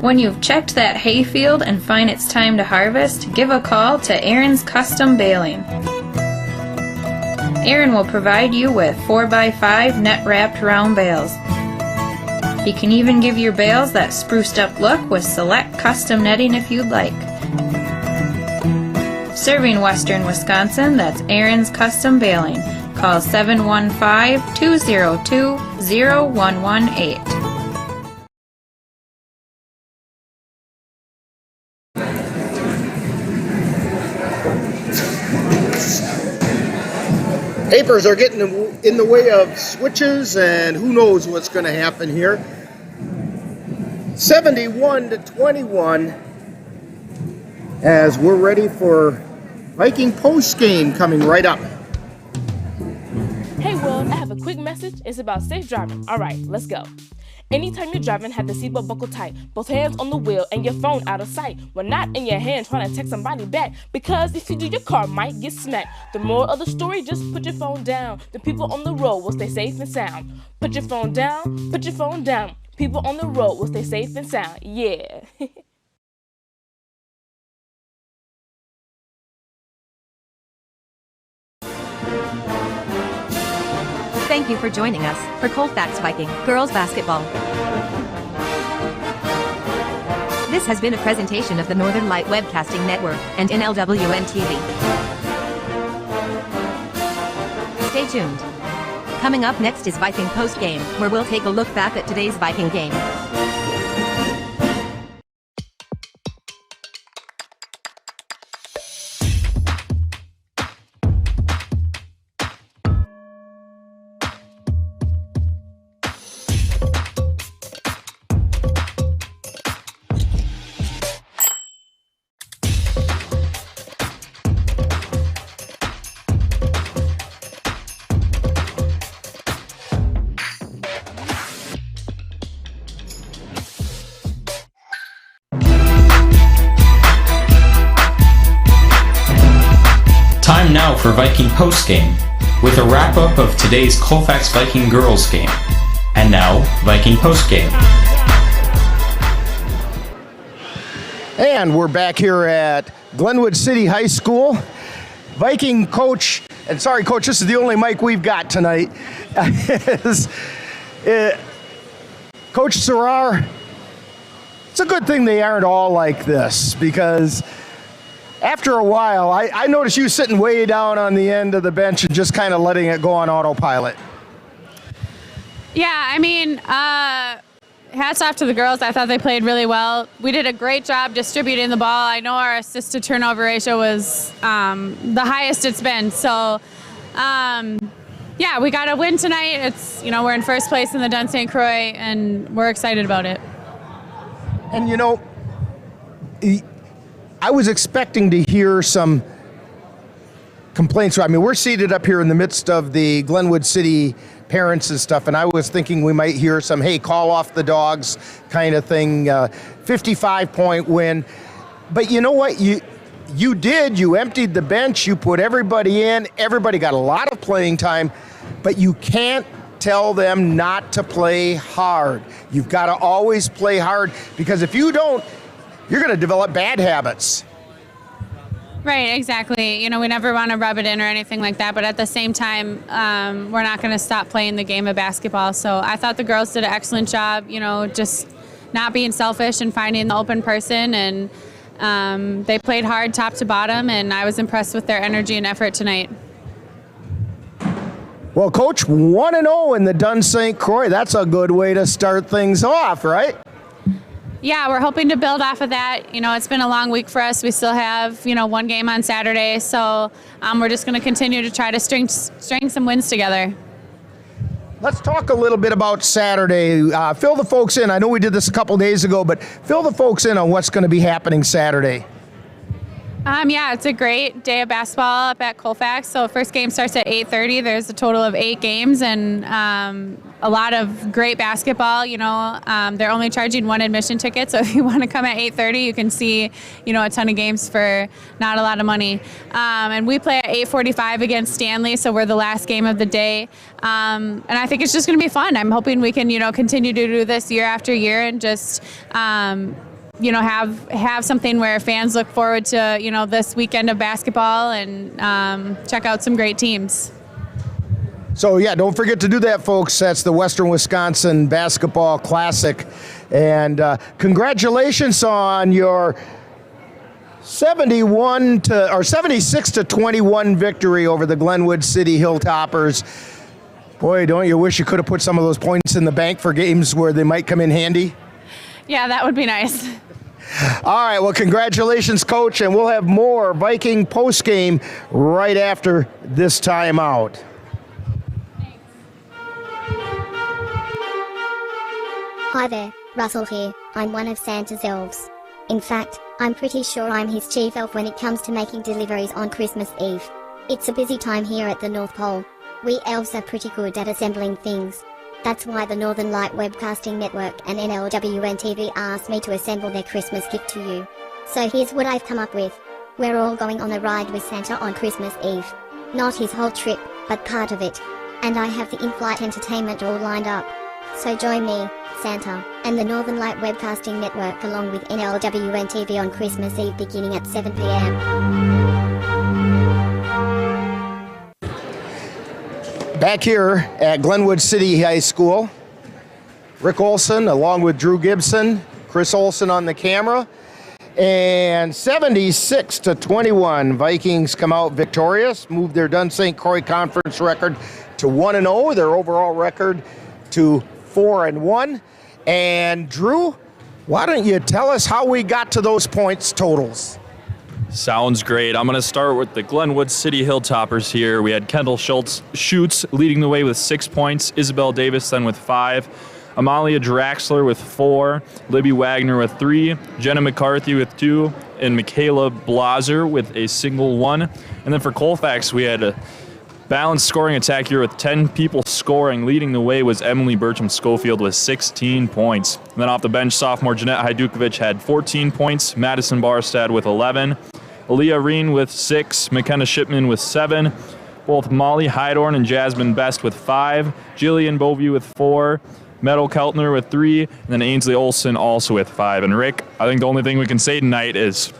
When you've checked that hayfield and find it's time to harvest, give a call to Aaron's Custom Baling. Aaron will provide you with 4x5 net-wrapped round bales. He can even give you bales that spruced up look with select custom netting if you'd like. Serving Western Wisconsin, that's Aaron's Custom Baling. Call 715-202-0118. Papers are getting in the way of switches, and who knows what's going to happen here. 71-21 as we're ready for Viking postgame coming right up. Hey world, I have a quick message. It's about safe driving. Alright, let's go. Anytime you're driving, have the seatbelt buckled tight. Both hands on the wheel and your phone out of sight. When not in your hand trying to text somebody back. Because if you do, your car might get smacked. The moral of the story, just put your phone down. The people on the road will stay safe and sound. Put your phone down, put your phone down. People on the road will stay safe and sound. Yeah. Thank you for joining us for Colfax Viking Girls Basketball. This has been a presentation of the Northern Light Webcasting Network and NLWN-TV. Stay tuned. Coming up next is Viking Postgame, where we'll take a look back at today's Viking game. Time now for Viking Postgame, with a wrap-up of today's Colfax Viking Girls game. And now, Viking Postgame. And we're back here at Glenwood City High School. Viking coach, and sorry coach, this is the only mic we've got tonight, Coach Serrar. It's a good thing they aren't all like this, because after a while, I noticed you sitting way down on the end of the bench and just kind of letting it go on autopilot. Yeah, I mean, hats off to the girls. I thought they played really well. We did a great job distributing the ball. I know our assist-to-turnover ratio was the highest it's been. So, yeah, we got a win tonight. It's, you know, we're in first place in the Dun St. Croix, and we're excited about it. And, you know, I was expecting to hear some complaints. I mean, we're seated up here in the midst of the Glenwood City parents and stuff, and I was thinking we might hear some, hey, call off the dogs kind of thing, 55-point win. But you know what? You did. You emptied the bench. You put everybody in. Everybody got a lot of playing time, but you can't tell them not to play hard. You've got to always play hard, because if you don't, you're going to develop bad habits. Right, exactly. You know, we never want to rub it in or anything like that, but at the same time, we're not going to stop playing the game of basketball. So I thought the girls did an excellent job, you know, just not being selfish and finding the open person, and they played hard top to bottom, and I was impressed with their energy and effort tonight. Well, Coach, 1-0 in the Dun St. Croix. That's a good way to start things off, right? Yeah, we're hoping to build off of that. You know, it's been a long week for us. We still have, you know, one game on Saturday. So we're just going to continue to try to string some wins together. Let's talk a little bit about Saturday. Fill the folks in. I know we did this a couple days ago, but fill the folks in on what's going to be happening Saturday. Yeah, it's a great day of basketball up at Colfax. So first game starts at 8:30. There's a total of 8 games and a lot of great basketball. You know, they're only charging 1 admission ticket. So if you want to come at 8:30, you can see, you know, a ton of games for not a lot of money. And we play at 8:45 against Stanley. So we're the last game of the day. And I think it's just going to be fun. I'm hoping we can, you know, continue to do this year after year and just, you know, have something where fans look forward to, you know, this weekend of basketball and check out some great teams. So, yeah, don't forget to do that, folks. That's the Western Wisconsin Basketball Classic. And congratulations on your 76-21 victory over the Glenwood City Hilltoppers. Boy, don't you wish you could have put some of those points in the bank for games where they might come in handy? Yeah, that would be nice. All right, well, congratulations, Coach, and we'll have more Viking postgame right after this timeout. Hi there, Russell here. I'm one of Santa's elves. In fact, I'm pretty sure I'm his chief elf when it comes to making deliveries on Christmas Eve. It's a busy time here at the North Pole. We elves are pretty good at assembling things. That's why the Northern Light Webcasting Network and NLWN-TV asked me to assemble their Christmas gift to you. So here's what I've come up with. We're all going on a ride with Santa on Christmas Eve. Not his whole trip, but part of it. And I have the in-flight entertainment all lined up. So join me, Santa, and the Northern Light Webcasting Network along with NLWN-TV on Christmas Eve beginning at 7 p.m. Back here at Glenwood City High School, Rick Olson along with Drew Gibson, Chris Olson on the camera. And 76-21, Vikings come out victorious, move their Dunn St. Croix Conference record to 1-0, their overall record to 4-1. And Drew, why don't you tell us how we got to those points totals? Sounds great. I'm going to start with the Glenwood City Hilltoppers here. We had Kendall Schutz leading the way with 6 points, Isabel Davis then with 5. Amalia Draxler with 4, Libby Wagner with 3, Jenna McCarthy with 2, and Michaela Blaser with a single 1. And then for Colfax, we had a balanced scoring attack here with 10 people scoring. Leading the way was Emily Bertram-Schofield with 16 points. And then off the bench, sophomore Jeanette Hajdukovic had 14 points, Madison Barstad with 11, Aaliyah Reen with 6, McKenna Shipman with 7, both Molly Hydorn and Jasmine Best with 5, Jillian Bovey with 4, Meadow Keltner with 3, and then Ainsley Olson also with 5. And Rick, I think the only thing we can say tonight is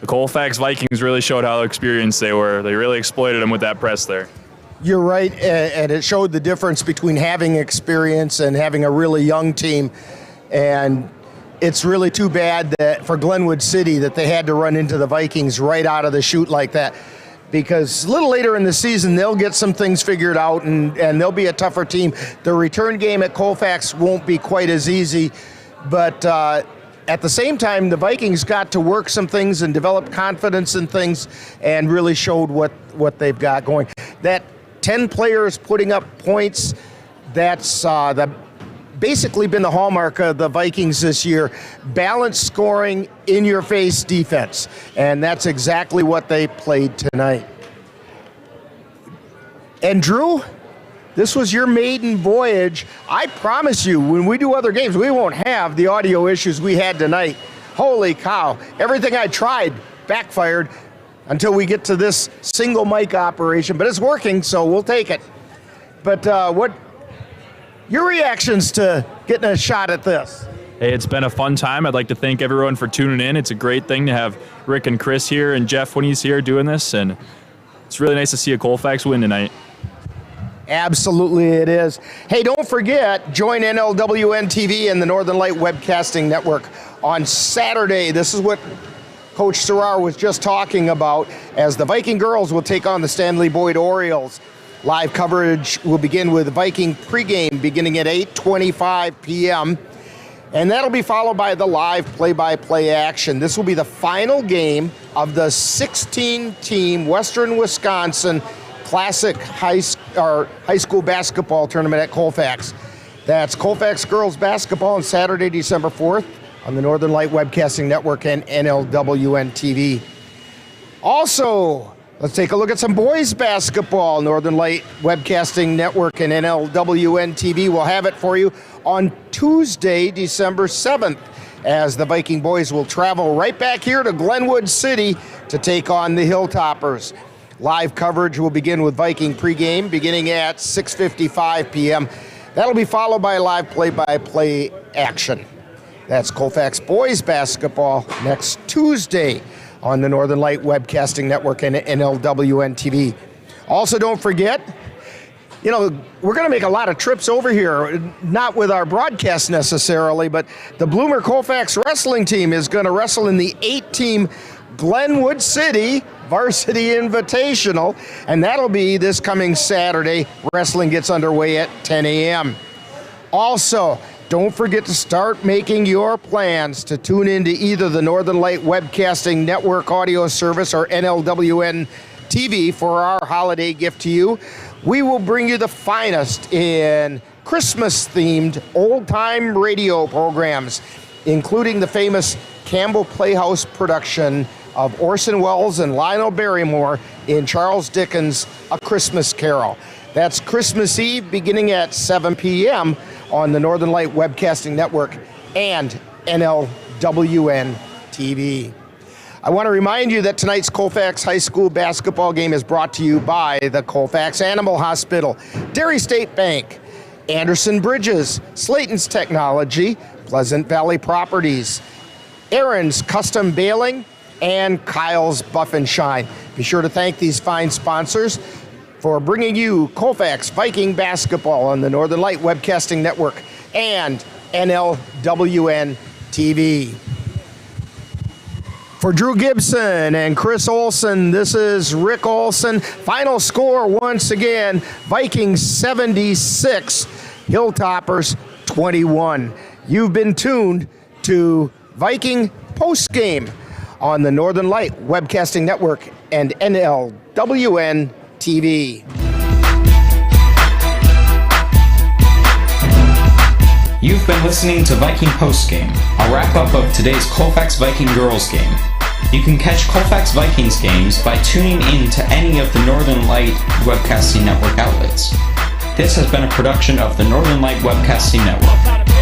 the Colfax Vikings really showed how experienced they were. They really exploited them with that press there. You're right, and it showed the difference between having experience and having a really young team. And it's really too bad that for Glenwood City that they had to run into the Vikings right out of the chute like that. Because a little later in the season, they'll get some things figured out, and they'll be a tougher team. The return game at Colfax won't be quite as easy, but at the same time, the Vikings got to work some things and develop confidence in things and really showed what they've got going. That 10 players putting up points, that's basically been the hallmark of the Vikings this year. Balanced scoring, in-your-face defense. And that's exactly what they played tonight. And Drew, this was your maiden voyage. I promise you, when we do other games, we won't have the audio issues we had tonight. Holy cow. Everything I tried backfired until we get to this single mic operation. But it's working, so we'll take it. But what your reactions to getting a shot at this? Hey, it's been a fun time. I'd like to thank everyone for tuning in. It's a great thing to have Rick and Chris here and Jeff when he's here doing this, and it's really nice to see a Colfax win tonight. Absolutely it is. Hey, don't forget, join NLWN-TV and the Northern Light Webcasting Network on Saturday. This is what Coach Serrar was just talking about, as the Viking girls will take on the Stanley Boyd Orioles. Live coverage will begin with Viking pregame beginning at 8:25 p.m. And that'll be followed by the live play-by-play action. This will be the final game of the 16-team Western Wisconsin Classic High School Basketball Tournament at Colfax. That's Colfax Girls Basketball on Saturday, December 4th on the Northern Light Webcasting Network and NLWN-TV. Also, let's take a look at some boys basketball. Northern Light Webcasting Network and NLWN-TV will have it for you on Tuesday, December 7th, as the Viking boys will travel right back here to Glenwood City to take on the Hilltoppers. Live coverage will begin with Viking pregame beginning at 6:55 p.m. That'll be followed by live play-by-play action. That's Colfax boys basketball next Tuesday on the Northern Light Webcasting Network and NLWN-TV. Also, don't forget, we're going to make a lot of trips over here, not with our broadcast necessarily, but the Bloomer Colfax wrestling team is going to wrestle in the 8-team Glenwood City Varsity Invitational, and that'll be this coming Saturday. Wrestling gets underway at 10 a.m. Also, don't forget to start making your plans to tune into either the Northern Light Webcasting Network audio service or NLWN TV for our holiday gift to you. We will bring you the finest in Christmas-themed old-time radio programs, including the famous Campbell Playhouse production of Orson Welles and Lionel Barrymore in Charles Dickens' A Christmas Carol. That's Christmas Eve beginning at 7 p.m. on the Northern Light Webcasting Network and NLWN-TV. I want to remind you that tonight's Colfax High School basketball game is brought to you by the Colfax Animal Hospital, Dairy State Bank, Anderson Bridges, Slayton's Technology, Pleasant Valley Properties, Aaron's Custom Baling, and Kyle's Buff and Shine. Be sure to thank these fine sponsors for bringing you Colfax Viking basketball on the Northern Light Webcasting Network and NLWN NLWN-TV. For Drew Gibson and Chris Olson, this is Rick Olson. Final score once again, Vikings 76, Hilltoppers 21. You've been tuned to Viking Postgame on the Northern Light Webcasting Network and NLWN-TV. You've been listening to Viking Postgame, a wrap-up of today's Colfax Viking Girls game. You can catch Colfax Vikings games by tuning in to any of the Northern Light Webcasting Network outlets. This has been a production of the Northern Light Webcasting Network.